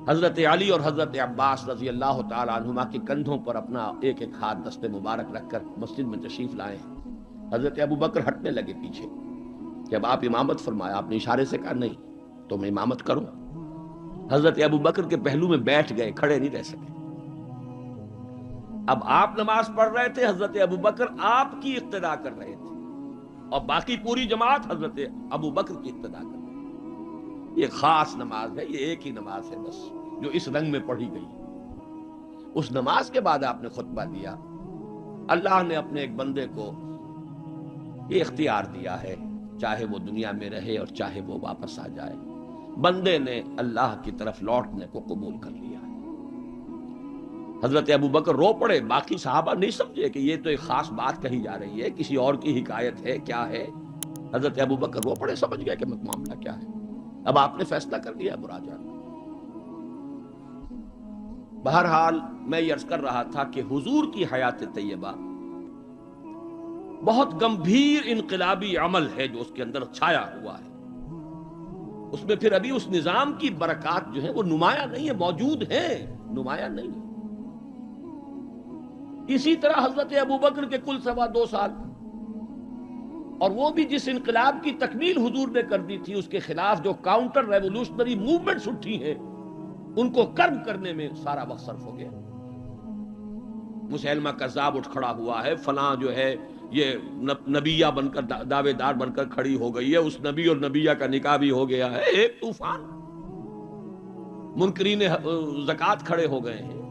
حضرت علی اور حضرت عباس رضی اللہ تعالی عنہما کے کندھوں پر اپنا ایک ایک ہاتھ دست مبارک رکھ کر مسجد میں تشریف لائے ہیں۔ حضرت ابوبکر ہٹنے لگے پیچھے، جب آپ امامت فرمایا آپ نے اشارے سے کہا نہیں تم امامت کرو، حضرت ابوبکر کے پہلو میں بیٹھ گئے، کھڑے نہیں رہ سکے۔ اب آپ نماز پڑھ رہے تھے، حضرت ابوبکر آپ کی اقتدا کر رہے تھے، اور باقی پوری جماعت حضرت ابوبکر کی اقتدا کر رہی ہے۔ یہ خاص نماز ہے، یہ ایک ہی نماز ہے بس جو اس رنگ میں پڑھی گئی۔ اس نماز کے بعد آپ نے خطبہ دیا۔ اللہ نے اپنے ایک بندے کو یہ اختیار دیا ہے، چاہے وہ دنیا میں رہے اور چاہے وہ واپس آ جائے، بندے نے اللہ کی طرف لوٹنے کو قبول کر لیا۔ حضرت ابو بکر رو پڑے، باقی صحابہ نہیں سمجھے کہ یہ تو ایک خاص بات کہی جا رہی ہے، کسی اور کی حکایت ہے، کیا ہے۔ حضرت ابو بکر رو پڑے، سمجھ گئے کہ معاملہ کیا ہے۔ اب آپ نے فیصلہ کر لیا مراجعہ۔ بہرحال میں یہ عرض کر رہا تھا کہ حضور کی حیات طیبہ بہت گمبھیر انقلابی عمل ہے جو اس کے اندر چھایا ہوا ہے، اس میں پھر ابھی اس نظام کی برکات جو ہے وہ نمایاں نہیں ہے، موجود ہیں، نمایاں نہیں ہے۔ اسی طرح حضرت ابوبکر کے کل 2.25 سال، اور وہ بھی جس انقلاب کی تکمیل حضور نے کر دی تھی، اس کے خلاف جو کاؤنٹر ریولوشنری موومنٹس اٹھی ہیں ان کو کرب کرنے میں سارا وقت صرف ہو گیا۔ مسیلمہ کذاب اٹھ کھڑا ہوا ہے، فلاں جو ہے یہ نبیہ بن کر دعوے دار بن کر کھڑی ہو گئی ہے، اس نبی اور نبیہ کا نکاح بھی ہو گیا ہے، ایک طوفان۔ منکرین زکوٰۃ کھڑے ہو گئے ہیں،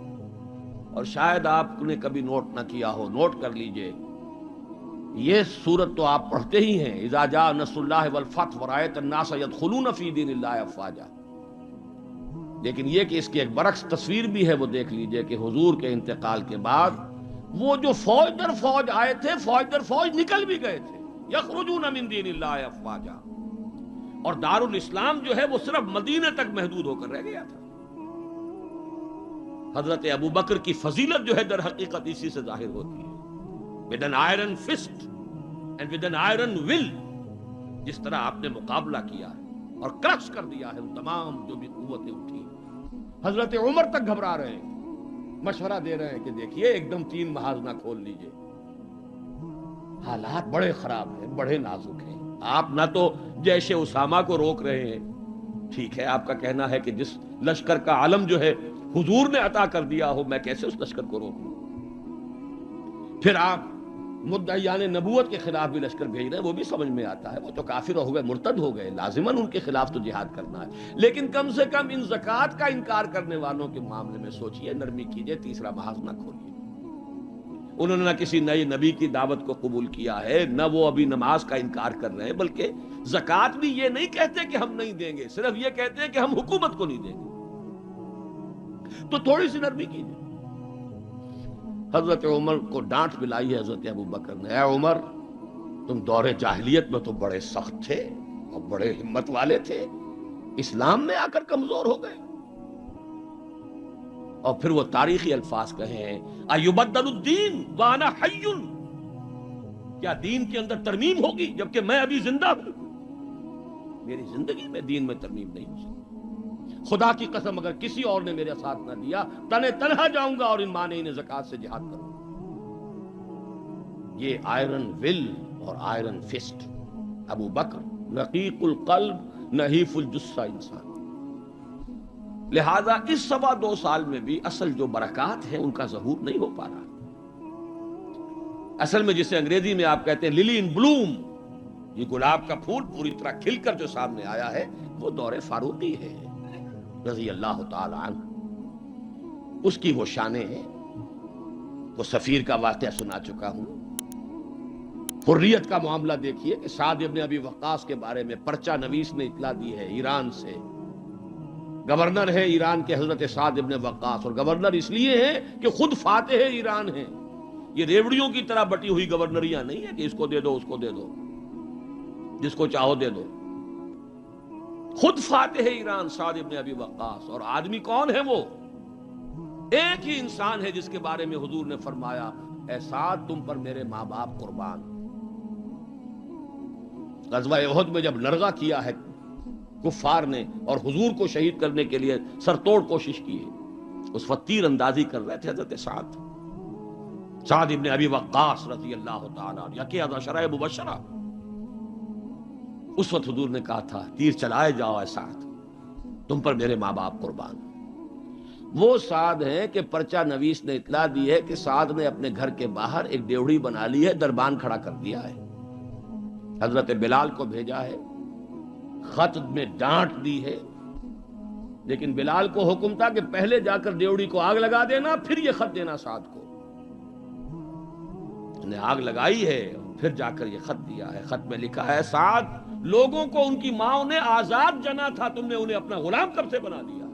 اور شاید آپ نے کبھی نوٹ نہ کیا ہو، نوٹ کر لیجئے، یہ سورت تو آپ پڑھتے ہی ہیں، اذا جاء نصر اللہ والفتح ورأیت الناس يدخلون فی دین اللہ افواجا، لیکن یہ کہ اس کی ایک برعکس تصویر بھی ہے، وہ دیکھ لیجئے کہ حضور کے انتقال کے بعد وہ جو فوج در فوج آئے تھے، فوج در فوج نکل بھی گئے تھے، یخرجون من دین اللہ افواجا، اور دارالاسلام جو ہے وہ صرف مدینے تک محدود ہو کر رہ گیا تھا۔ حضرت ابو بکر کی فضیلت جو ہے در حقیقت اسی سے ظاہر ہوتی ہے، with an iron fist and with an iron will، جس طرح آپ نے مقابلہ کیا ہے اور کرش کر دیا ہے ان تمام جو بھی قوتیں اٹھی۔ حضرت عمر تک گھبرا رہے ہیں، مشورہ دے رہے ہیں کہ دیکھیے ایک دم 3 محاذ نہ کھول لیجئے، حالات بڑے خراب ہیں، بڑے نازک ہیں، آپ نہ تو جیش اسامہ کو روک رہے ہیں، ٹھیک ہے آپ کا کہنا ہے کہ جس لشکر کا علم جو ہے حضور نے عطا کر دیا ہو، میں کیسے اس لشکر کو روکوں؟ پھر آپ مدعیان نبوت کے خلاف بھی لشکر بھیج رہے ہیں، وہ بھی سمجھ میں آتا ہے، وہ تو کافر ہو گئے، مرتد ہو گئے، لازماً ان کے خلاف تو جہاد کرنا ہے، لیکن کم سے کم ان زکوٰۃ کا انکار کرنے والوں کے معاملے میں سوچئے، نرمی کیجئے، تیسرا محاذ نہ کھولیے۔ انہوں نے نہ کسی نئے نبی کی دعوت کو قبول کیا ہے، نہ وہ ابھی نماز کا انکار کر رہے ہیں، بلکہ زکوٰۃ بھی یہ نہیں کہتے کہ ہم نہیں دیں گے، صرف یہ کہتے ہیں کہ ہم حکومت کو نہیں دیں گے، تو تھوڑی سی نرمی کیجئے۔ حضرت عمر کو ڈانٹ ملائی ہے حضرت ابو بکر نے، اے عمر تم دور جاہلیت میں تو بڑے سخت تھے اور بڑے ہمت والے تھے، اسلام میں آ کر کمزور ہو گئے۔ اور پھر وہ تاریخی الفاظ کہے ہیں، ایبدل الدین وانا حی، کیا دین کے اندر ترمیم ہوگی جبکہ میں ابھی زندہ ہوں؟ میری زندگی میں دین میں ترمیم نہیں ہو سکتی، خدا کی قسم اگر کسی اور نے میرے ساتھ نہ دیا تنہا جاؤں گا اور ان مانعین زکوٰۃ سے جہاد کروں گا۔ یہ آئرن ول اور آئرن فسٹ ابو بکر، رقیق القلب نحیف الجثہ انسان۔ لہذا اس 2.25 سال میں بھی اصل جو برکات ہیں ان کا ظہور نہیں ہو پا رہا۔ اصل میں جسے انگریزی میں آپ کہتے ہیں للی ان بلوم، یہ گلاب کا پھول پوری طرح کھل کر جو سامنے آیا ہے وہ دور فاروقی ہے رضی اللہ تعالی عنہ، اس کی وہ شانیں ہیں۔ وہ سفیر کا واقعہ سنا چکا ہوں، حریت کا معاملہ دیکھیے کہ سعد ابن ابی وقاص کے بارے میں پرچہ نویس نے اطلاع دی ہے ایران سے، گورنر ہے ایران کے حضرت سعد ابن وقاص، اور گورنر اس لیے ہے کہ خود فاتح ایران ہیں، یہ ریوڑیوں کی طرح بٹی ہوئی گورنریاں نہیں ہے کہ اس کو دے دو اس کو دے دو، جس کو چاہو دے دو، خود فاتح ایران سعد ابن ابی وقاص۔ اور آدمی کون ہے وہ؟ ایک ہی انسان ہے جس کے بارے میں حضور نے فرمایا، اے سعد تم پر میرے ماں باپ قربان۔ غزوہ احد میں جب لرغہ کیا ہے کفار نے اور حضور کو شہید کرنے کے لیے سرتوڑ کوشش کی ہے، اس وقت تیر اندازی کر رہے تھے حضرت سعد ابن ابی وقاص رضی اللہ تعالیٰ عنہ، یکی از عشرہ مبشرہ۔ اس وقت حضور نے کہا تھا تیر چلائے جاؤ اے سعد، تم پر میرے ماں باپ قربان۔ وہ سعد ہیں کہ پرچہ نویس نے اطلاع دی ہے کہ سعد نے اپنے گھر کے باہر ایک ڈیوڑی بنا لی ہے، دربان کھڑا کر دیا ہے، حضرت بلال کو بھیجا ہے، خط میں ڈانٹ دی ہے، لیکن بلال کو حکم تھا کہ پہلے جا کر ڈیوڑی کو آگ لگا دینا، پھر یہ خط دینا سعد کو۔ انہیں آگ لگائی ہے، پھر جا کر یہ خط دیا ہے. خط میں لکھا ہے سعد، لوگوں کو ان کی ماں نے آزاد جنا تھا، تم نے انہیں اپنا غلام کب سے بنا دیا.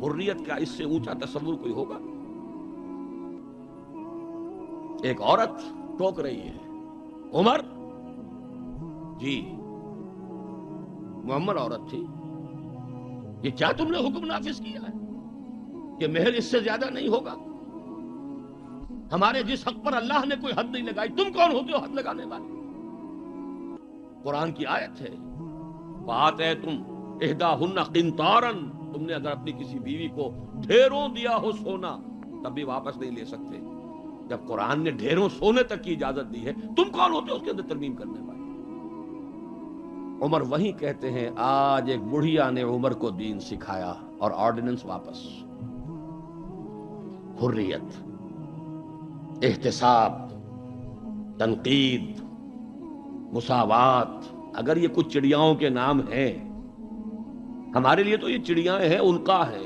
حریت کا اس سے اونچا تصور کوئی ہوگا؟ ایک عورت ٹوک رہی ہے، عمر جی محمد عورت تھی، یہ کیا تم نے حکم نافذ کیا ہے کہ مہر اس سے زیادہ نہیں ہوگا؟ ہمارے جس حق پر اللہ نے کوئی حد نہیں لگائی، تم کون ہوتے ہو حد لگانے والے؟ قرآن کی آیت ہے، بات ہے تم احداہن قنطارا، تم نے اگر اپنی کسی بیوی کو ڈھیروں دیا ہو سونا تب بھی واپس نہیں لے سکتے. جب قرآن نے ڈھیروں سونے تک کی اجازت دی ہے، تم کون ہوتے ہو اس کے اندر ترمیم کرنے والے؟ عمر وہیں کہتے ہیں آج ایک بڑھیا نے عمر کو دین سکھایا اور آرڈیننس واپس. حریت، احتساب، تنقید، مساوات، اگر یہ کچھ چڑیاؤں کے نام ہیں، ہمارے لیے تو یہ چڑیاں ہیں، ان کا ہے،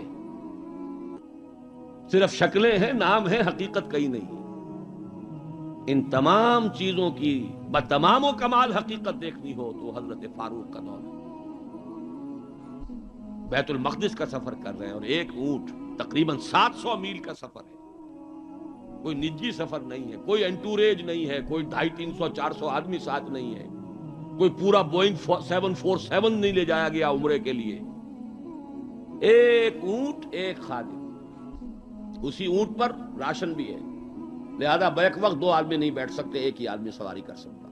صرف شکلیں ہیں، نام ہیں، حقیقت کہیں نہیں. ان تمام چیزوں کی بتمام و کمال حقیقت دیکھنی ہو تو حضرت فاروق کا دور ہے. بیت المقدس کا سفر کر رہے ہیں اور ایک اونٹ تقریباً 700 میل کا سفر ہے. کوئی نجی سفر نہیں ہے، کوئی انٹوریج نہیں ہے، کوئی 250-300-400 آدمی ساتھ نہیں ہے، کوئی پورا بوئنگ 747 نہیں لے جایا گیا عمرے کے لیے. ایک اونٹ، ایک خادم، اسی اونٹ پر راشن بھی ہے، لہذا بیک وقت 2 آدمی نہیں بیٹھ سکتے، ایک ہی آدمی سواری کر سکتا.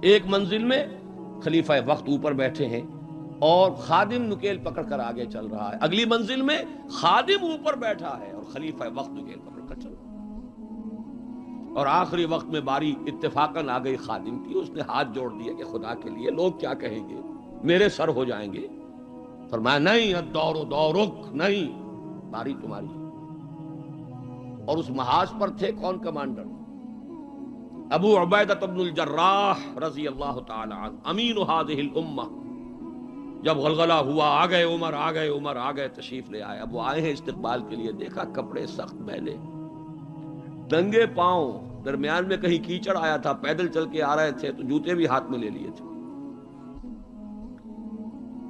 ایک منزل میں خلیفہ وقت اوپر بیٹھے ہیں اور خادم نکیل پکڑ کر آگے چل رہا ہے، اگلی منزل میں خادم اوپر بیٹھا ہے اور خلیفہ وقت نکیل پکڑ کر چل رہا ہے. اور آخری وقت میں باری اتفاقاً آ گئی خادم کی، اس نے ہاتھ جوڑ دیا کہ خدا کے لیے لوگ کیا کہیں گے، میرے سر ہو جائیں گے. فرمایا نہیں، الدور دورک، نہیں، باری تمہاری. اور اس محاذ پر تھے کون کمانڈر؟ ابو عبیدہ بن الجراح رضی اللہ تعالی عنہ، امین هذه الامہ. جب غلغلہ ہوا آ گئے عمر، آ گئے عمر، آ گئے، تشریف لے آئے. اب وہ آئے ہیں استقبال کے لیے، دیکھا کپڑے سخت میلے، ننگے پاؤں، درمیان میں کہیں کیچڑ آیا تھا، پیدل چل کے آ رہے تھے تو جوتے بھی ہاتھ میں لے لیے تھے.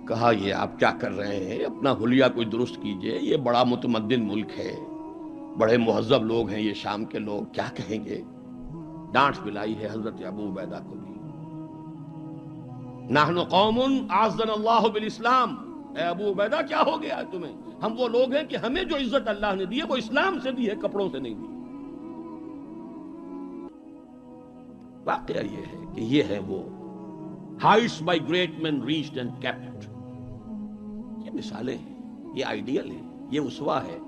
کہا یہ آپ کیا کر رہے ہیں، اپنا حلیہ کوئی درست کیجئے، یہ بڑا متمدن ملک ہے، بڑے مہذب لوگ ہیں یہ شام کے لوگ، کیا کہیں گے. ڈانٹ پلائی ہے حضرت ابو عبیدہ کو بھی. نحن قوم اعزنا اللہ بالاسلام، اے ابو عبیدہ کیا ہو گیا تمہیں، ہم وہ لوگ ہیں کہ ہمیں جو عزت اللہ نے دی ہے وہ اسلام سے دی ہے، کپڑوں سے نہیں دی. واقعہ یہ ہے کہ یہ ہے وہ heights by great men reached and kept. یہ مثالیں ہیں، یہ آئیڈیل ہے، یہ اسوہ ہے.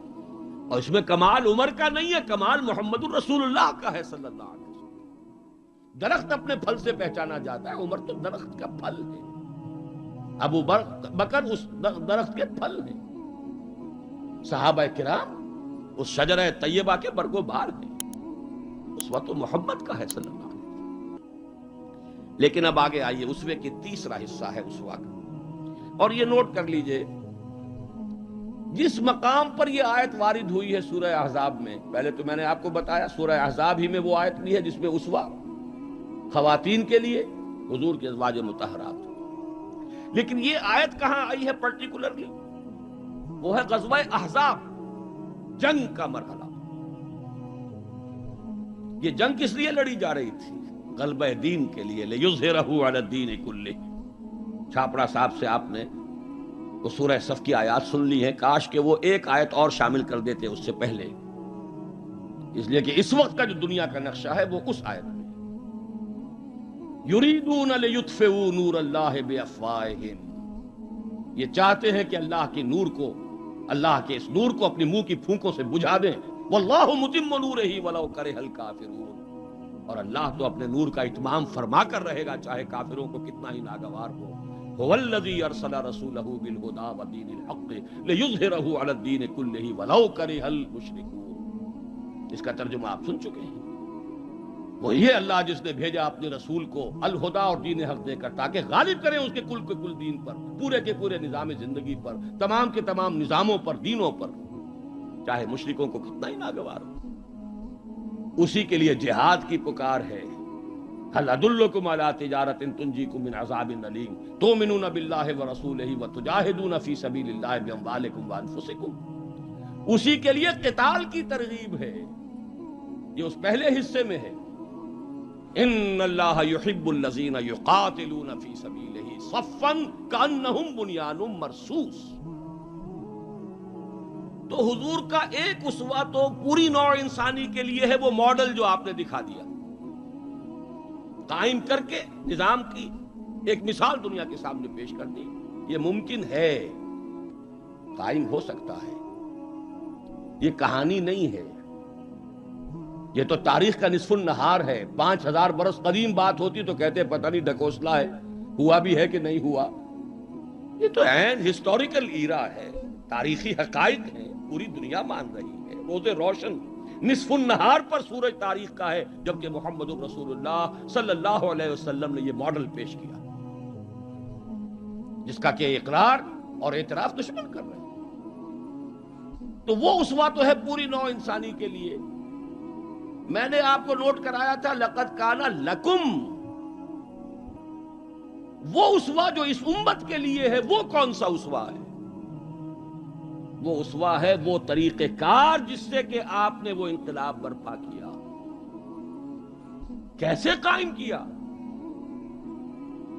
اور اس میں کمال عمر کا نہیں ہے، کمال محمد الرسول اللہ کا ہے صلی اللہ علیہ وسلم. درخت اپنے پھل سے پہچانا جاتا ہے، عمر تو درخت کا پھل ہے، ابو بکر اس درخت کے پھل ہیں، صحابہ کرام اس شجرہ طیبہ کے برگ و بار ہیں. اس وقت محمد کا ہے صلی اللہ علیہ وسلم. لیکن اب آگے آئیے، اسوے کی تیسرا حصہ ہے اسوہ کا. اور یہ نوٹ کر لیجئے، جس مقام پر یہ آیت وارد ہوئی ہے سورہ احزاب میں، پہلے تو میں نے آپ کو بتایا سورہ احزاب ہی میں وہ آیت لی ہے جس میں اسوہ خواتین کے لیے حضور کے ازواج مطہرات. لیکن یہ آیت کہاں آئی ہے پرٹیکولرلی؟ وہ ہے غزوہ احزاب، جنگ کا مرحلہ. یہ جنگ کس لیے لڑی جا رہی تھی؟ غلبہ دین کے لیے، لِیُظْهِرَهُ عَلَى الدِّینِ كُلِّهِ. چھاپڑا صاحب سے آپ نے وہ سورہ صف کی آیات سن لی ہیں، کاش کہ وہ ایک آیت اور شامل کر دیتے اس سے پہلے، اس لیے کہ اس وقت کا جو دنیا کا نقشہ ہے وہ اس آیت میں. یریدون لیطفئوا نور اللہ بافواہہم، یہ چاہتے ہیں کہ اللہ کے نور کو، اللہ کے اس نور کو اپنی منہ کی پھونکوں سے بجھا دیں. واللہ متم نورہ ولو کرہ الکافرون، اور اللہ تو اپنے نور کا اتمام فرما کر رہے گا چاہے کافروں کو کتنا ہی ناگوار ہو. هو الذی ارسل رسولہ بالہدی ودین الحق لیظہرہ علی الدین کلہ ولو کرہ المشرکون. اس کا ترجمہ آپ سن چکے ہیں. وہ یہ اللہ جس نے بھیجا اپنے رسول کو الہدا اور دین حق دے کر تاکہ غالب کریں اس کے کل دین پر، پورے کے پورے نظام زندگی پر، تمام کے تمام نظاموں پر، دینوں پر، چاہے مشرکوں کو کتنا ہی ناگوار ہو. اسی کے لیے جہاد کی پکار ہے. هل ادلکم علی تجارۃ تنجیکم من عذاب الیم تؤمنون باللہ ورسولہ وتجاہدون فی سبیل اللہ باموالکم وانفسکم. اسی کے لیے قتال کی ترغیب ہے. یہ اس پہلے حصے میں ہے. ان اللہ یحب الذین یقاتلون فی سبیلہ صفا کانہم بنیان مرصوص. تو حضور کا ایک اسوہ تو پوری نوع انسانی کے لیے ہے، وہ ماڈل جو آپ نے دکھا دیا، قائم کر کے نظام کی ایک مثال دنیا کے سامنے پیش کر دی. یہ ممکن ہے، قائم ہو سکتا ہے، یہ کہانی نہیں ہے، یہ تو تاریخ کا نصف النہار ہے. 5000 برس قدیم بات ہوتی تو کہتے پتہ نہیں ڈھکوسلا ہے، ہوا بھی ہے کہ نہیں ہوا. یہ تو عین ہسٹوریکل ایرا ہے، تاریخی حقائق ہیں، پوری دنیا مان رہی ہے. روز روشن نصف النہار پر سورج تاریخ کا ہے، جبکہ محمد رسول اللہ صلی اللہ علیہ وسلم نے یہ ماڈل پیش کیا جس کا کہ اقرار اور اعتراف دشمن کر رہے ہیں. تو وہ اسوہ تو ہے پوری نوع انسانی کے لیے. میں نے آپ کو نوٹ کرایا تھا لقد کان لکم. وہ اسوہ جو اس امت کے لیے ہے وہ کون سا اسوہ ہے؟ وہ اسوہ ہے وہ طریقہ کار جس سے کہ آپ نے وہ انقلاب برپا کیا. کیسے قائم کیا؟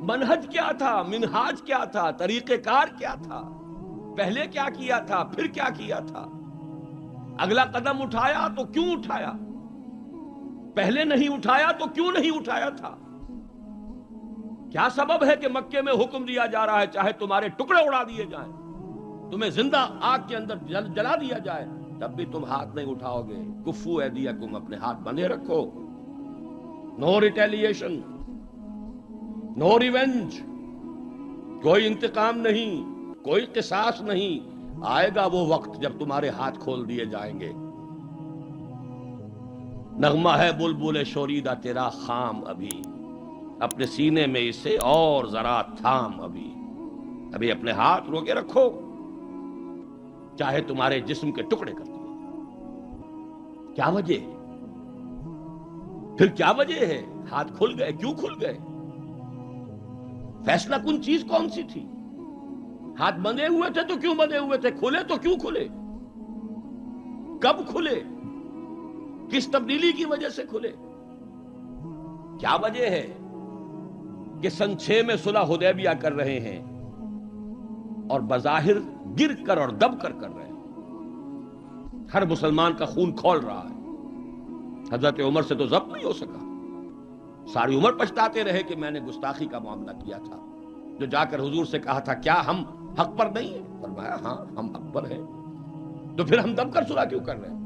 منہج کیا تھا؟ منہاج کیا تھا؟ طریقہ کار کیا تھا؟ پہلے کیا کیا تھا؟ پھر کیا کیا تھا؟ اگلا قدم اٹھایا تو کیوں اٹھایا؟ پہلے نہیں اٹھایا تو کیوں نہیں اٹھایا تھا؟ کیا سبب ہے کہ مکے میں حکم دیا جا رہا ہے چاہے تمہارے ٹکڑے اڑا دیے جائیں، تمہیں زندہ آگ کے اندر جلا دیا جائے، تب بھی تم ہاتھ نہیں اٹھاؤ گے؟ کفو ایدیکم، اپنے ہاتھ بندھے رکھو. نو ریٹیلیشن، نو ریونج، کوئی انتقام نہیں، کوئی قصاص نہیں. آئے گا وہ وقت جب تمہارے ہاتھ کھول دیے جائیں گے. نغمہ ہے بلبل شوریدہ تیرا خام، ابھی اپنے سینے میں اسے اور ذرا تھام. ابھی اپنے ہاتھ رو کے رکھو، چاہے تمہارے جسم کے ٹکڑے کر دیے. کیا وجہ ہے؟ پھر کیا وجہ ہے؟ ہاتھ کھل گئے، کیوں کھل گئے؟ فیصلہ کن چیز کون سی تھی؟ ہاتھ بندھے ہوئے تھے تو کیوں بندھے ہوئے تھے؟ کھلے تو کیوں کھلے؟ کب کھلے؟ کس تبدیلی کی وجہ سے کھلے؟ کیا وجہ ہے کہ سن 6 میں صلح حدیبیہ کر رہے ہیں اور بظاہر گر کر اور دب کر رہے ہیں؟ ہر مسلمان کا خون کھول رہا ہے. حضرت عمر سے تو ضبط نہیں ہو سکا. ساری عمر پچھتاتے رہے کہ میں نے گستاخی کا معاملہ کیا تھا. جو جا کر حضور سے کہا تھا کیا ہم حق پر نہیں ہیں؟ فرمایا ہاں ہم حق پر ہیں. تو پھر ہم دب کر صلح کیوں کر رہے ہیں؟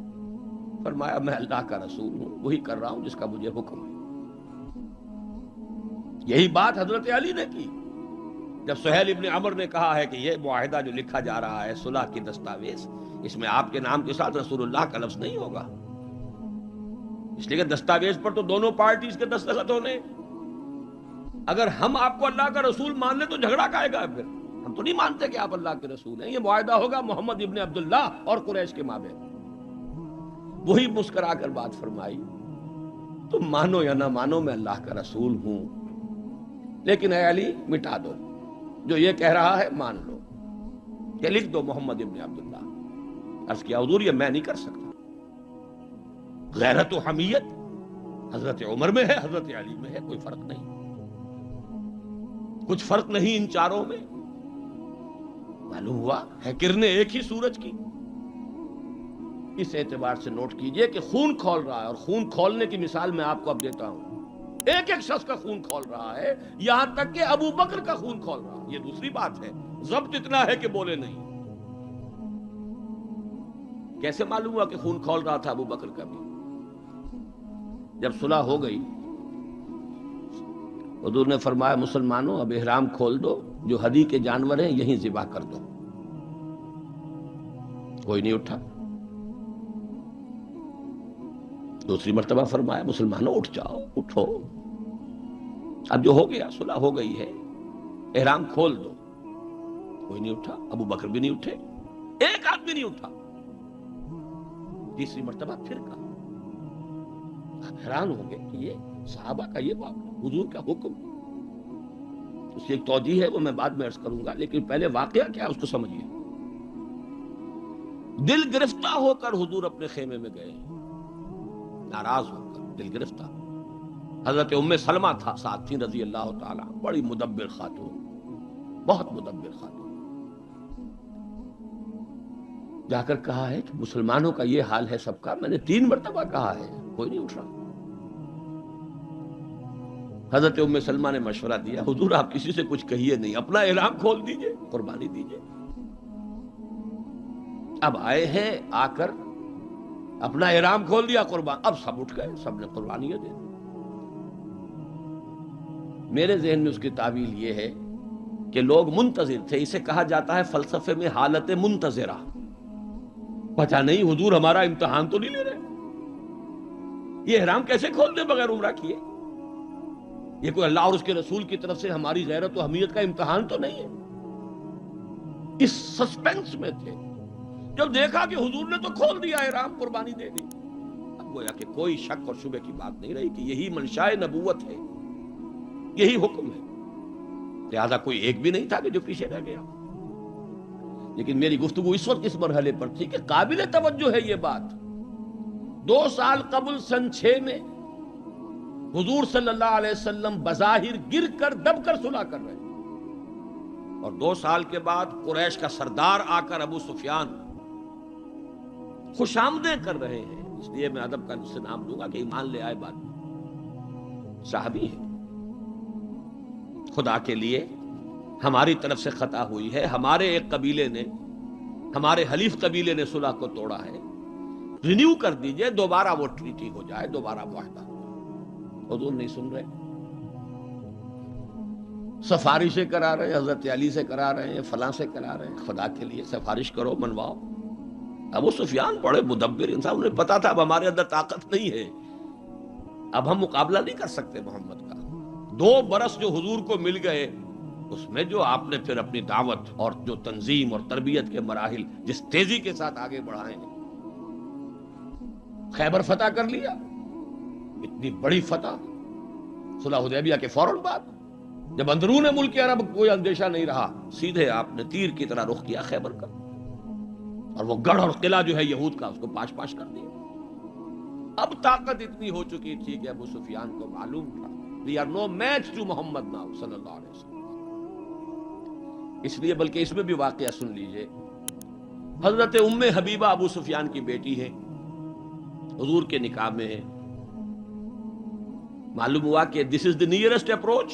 فرمایا میں اللہ کا رسول ہوں، وہی کر رہا ہوں جس کا مجھے حکم ہے. یہی بات حضرت علی نے کی جب سہیل ابن عمر نے کہا ہے کہ یہ معاہدہ جو لکھا جا رہا ہے صلح کی دستاویز، اس میں آپ کے نام کے ساتھ رسول اللہ کا لفظ نہیں ہوگا، اس لیے کہ دستاویز پر تو دونوں پارٹیز کے دستخط ہونے. اگر ہم آپ کو اللہ کا رسول مان لیں تو جھگڑا کائے گا؟ پھر ہم تو نہیں مانتے کہ آپ اللہ کے رسول ہیں. یہ معاہدہ ہوگا محمد ابن عبداللہ اور قریش کے مابین. وہی مسکرا کر بات فرمائی، تم مانو یا نہ مانو میں اللہ کا رسول ہوں، لیکن اے علی مٹا دو جو یہ کہہ رہا ہے، مان لو کہ لکھ دو محمد ابن عبداللہ. عرض کیا حضور یہ میں نہیں کر سکتا. غیرت و حمیت حضرت عمر میں ہے، حضرت علی میں ہے، کوئی فرق نہیں. کچھ فرق نہیں ان چاروں میں. معلوم ہوا ہے کرنیں ایک ہی سورج کی. اس اعتبار سے نوٹ کیجئے کہ خون کھول رہا ہے، اور خون کھولنے کی مثال میں آپ کو اب دیتا ہوں. ایک ایک شخص کا خون کھول رہا ہے، یہاں تک کہ ابو بکر کا خون کھول رہا ہے. یہ دوسری بات ہے، ضبط اتنا ہے کہ بولے نہیں. کیسے معلوم ہوا کہ خون کھول رہا تھا ابو بکر کا بھی؟ جب صلح ہو گئی حضور نے فرمایا مسلمانوں اب احرام کھول دو، جو ہدی کے جانور ہیں یہیں ذبح کر دو. کوئی نہیں اٹھا. دوسری مرتبہ فرمایا مسلمانوں اٹھ جاؤ، اٹھو، اب جو ہو گیا صلح ہو گئی ہے، احرام کھول دو. کوئی نہیں اٹھا. ابو بکر بھی نہیں اٹھے، ایک آدمی نہیں اٹھا. تیسری مرتبہ پھر کہا. حیران ہوں گے کہ یہ صحابہ کا یہ معاملہ، حضور کا حکم، اس کی ایک توجیہ ہے وہ میں بعد میں عرض کروں گا، لیکن پہلے واقعہ کیا ہے اس کو سمجھیے۔ دل گرفتہ ہو کر حضور اپنے خیمے میں گئے، ناراض ہو کر، دل گرفتہ۔ حضرت ام سلمہ تھا ساتھ تھی رضی اللہ تعالی، بڑی مدبر خاتون، بہت مدبر خاتون، جا کر کہا ہے کہ مسلمانوں کا یہ حال ہے سب کا، میں نے 3 مرتبہ کہا ہے کوئی نہیں اٹھ رہا۔ حضرت ام سلمہ نے مشورہ دیا، حضور آپ کسی سے کچھ کہیے نہیں، اپنا احرام کھول دیجئے، قربانی دیجئے۔ اب آئے ہیں، آ کر اپنا احرام کھول دیا، قربان، اب سب اٹھ گئے، سب نے قربانیاں دے دی۔ میرے ذہن میں اس کی تعویل یہ ہے کہ لوگ منتظر تھے، اسے کہا جاتا ہے فلسفے میں حالت منتظرہ، پتہ نہیں حضور ہمارا امتحان تو نہیں لے رہے، یہ احرام کیسے کھول دے بغیر عمرہ کیے، یہ کوئی اللہ اور اس کے رسول کی طرف سے ہماری غیرت و حمیت کا امتحان تو نہیں ہے۔ اس سسپینس میں تھے، جب دیکھا کہ حضور نے تو کھول دیا احرام، قربانی دے دی، اب گویا کہ کوئی شک اور شبہ کی بات نہیں رہی کہ یہی منشاء نبوت ہے، یہی حکم ہے، لہذا کوئی ایک بھی نہیں تھا کہ جو پیچھے رہ گیا۔ لیکن میری گفتگو اس وقت اس مرحلے پر تھی کہ قابل توجہ ہے یہ بات، 2 سال قبل سن 6 میں حضور صلی اللہ علیہ وسلم بظاہر گر کر دب کر صلح کر رہے ہیں، اور 2 سال کے بعد قریش کا سردار آ کر ابو سفیان خوش آمدیں کر رہے ہیں، اس لیے میں ادب کا اس سے نام دوں گا کہ ایمان لے آئے، بعد میں صحابی ہے، خدا کے لیے ہماری طرف سے خطا ہوئی ہے، ہمارے ایک قبیلے نے، ہمارے حلیف قبیلے نے صلح کو توڑا ہے، رینیو کر دیجئے، دوبارہ وہ ٹریٹی ہو جائے، دوبارہ معاہدہ ہو جائے۔ حضور نہیں سن رہے، سفارشیں کرا رہے ہیں، حضرت علی سے کرا رہے ہیں، فلاں سے کرا رہے ہیں، خدا کے لیے سفارش کرو، منواؤ۔ ابو سفیان بڑے مدبر انسان، انہیں پتا تھا اب ہمارے اندر طاقت نہیں ہے، اب ہم مقابلہ نہیں کر سکتے محمد کا۔ 2 برس جو حضور کو مل گئے، اس میں جو آپ نے پھر اپنی دعوت اور جو تنظیم اور تربیت کے مراحل جس تیزی کے ساتھ آگے بڑھائے ہیں، خیبر فتح کر لیا، اتنی بڑی فتح، صلح حدیبیہ کے فوراً بعد، جب اندرون ملک عرب کوئی اندیشہ نہیں رہا، سیدھے آپ نے تیر کی طرح رخ کیا خیبر کا، اور وہ گڑھ اور قلعہ جو ہے یہود کا، اس کو پاش پاش کر دیا۔ اب طاقت اتنی ہو چکی تھی کہ ابو سفیان کو معلوم تھا we are no match to Muhammad now صلی اللہ علیہ وسلم۔ اس لیے بلکہ اس میں بھی واقعہ سن لیجئے، حضرت ام حبیبہ ابو سفیان کی بیٹی ہے، حضور کے نکاح میں ہے، معلوم ہوا کہ this is the nearest approach،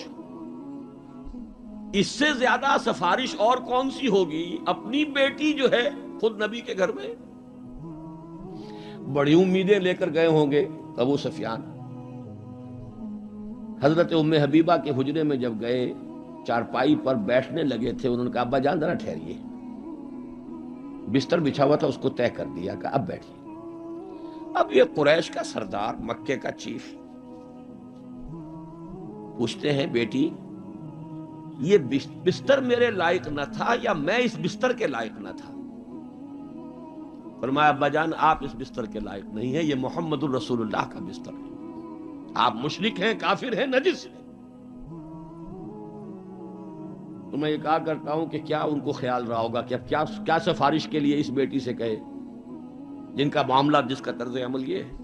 اس سے زیادہ سفارش اور کون سی ہوگی، اپنی بیٹی جو ہے خود نبی کے گھر میں، بڑی امیدیں لے کر گئے ہوں گے ابو سفیان۔ حضرت ام حبیبہ کے حجرے میں جب گئے، چارپائی پر بیٹھنے لگے تھے، انہوں نے کہا ابا جان ذرا ٹھہریے، بستر بچھا ہوا تھا اس کو طے کر دیا کہ اب بیٹھیے۔ اب یہ قریش کا سردار، مکے کا چیف، پوچھتے ہیں بیٹی یہ بستر میرے لائق نہ تھا یا میں اس بستر کے لائق نہ تھا؟ فرمایا ابا جان آپ اس بستر کے لائق نہیں ہیں، یہ محمد الرسول اللہ کا بستر ہے، آپ مشرک ہیں، کافر ہیں، نجس ہیں۔ تو میں یہ کہا کرتا ہوں کہ کیا ان کو خیال رہا ہوگا کہ اب کیا سفارش کے لیے اس بیٹی سے کہے جن کا معاملہ، جس کا طرز عمل یہ ہے۔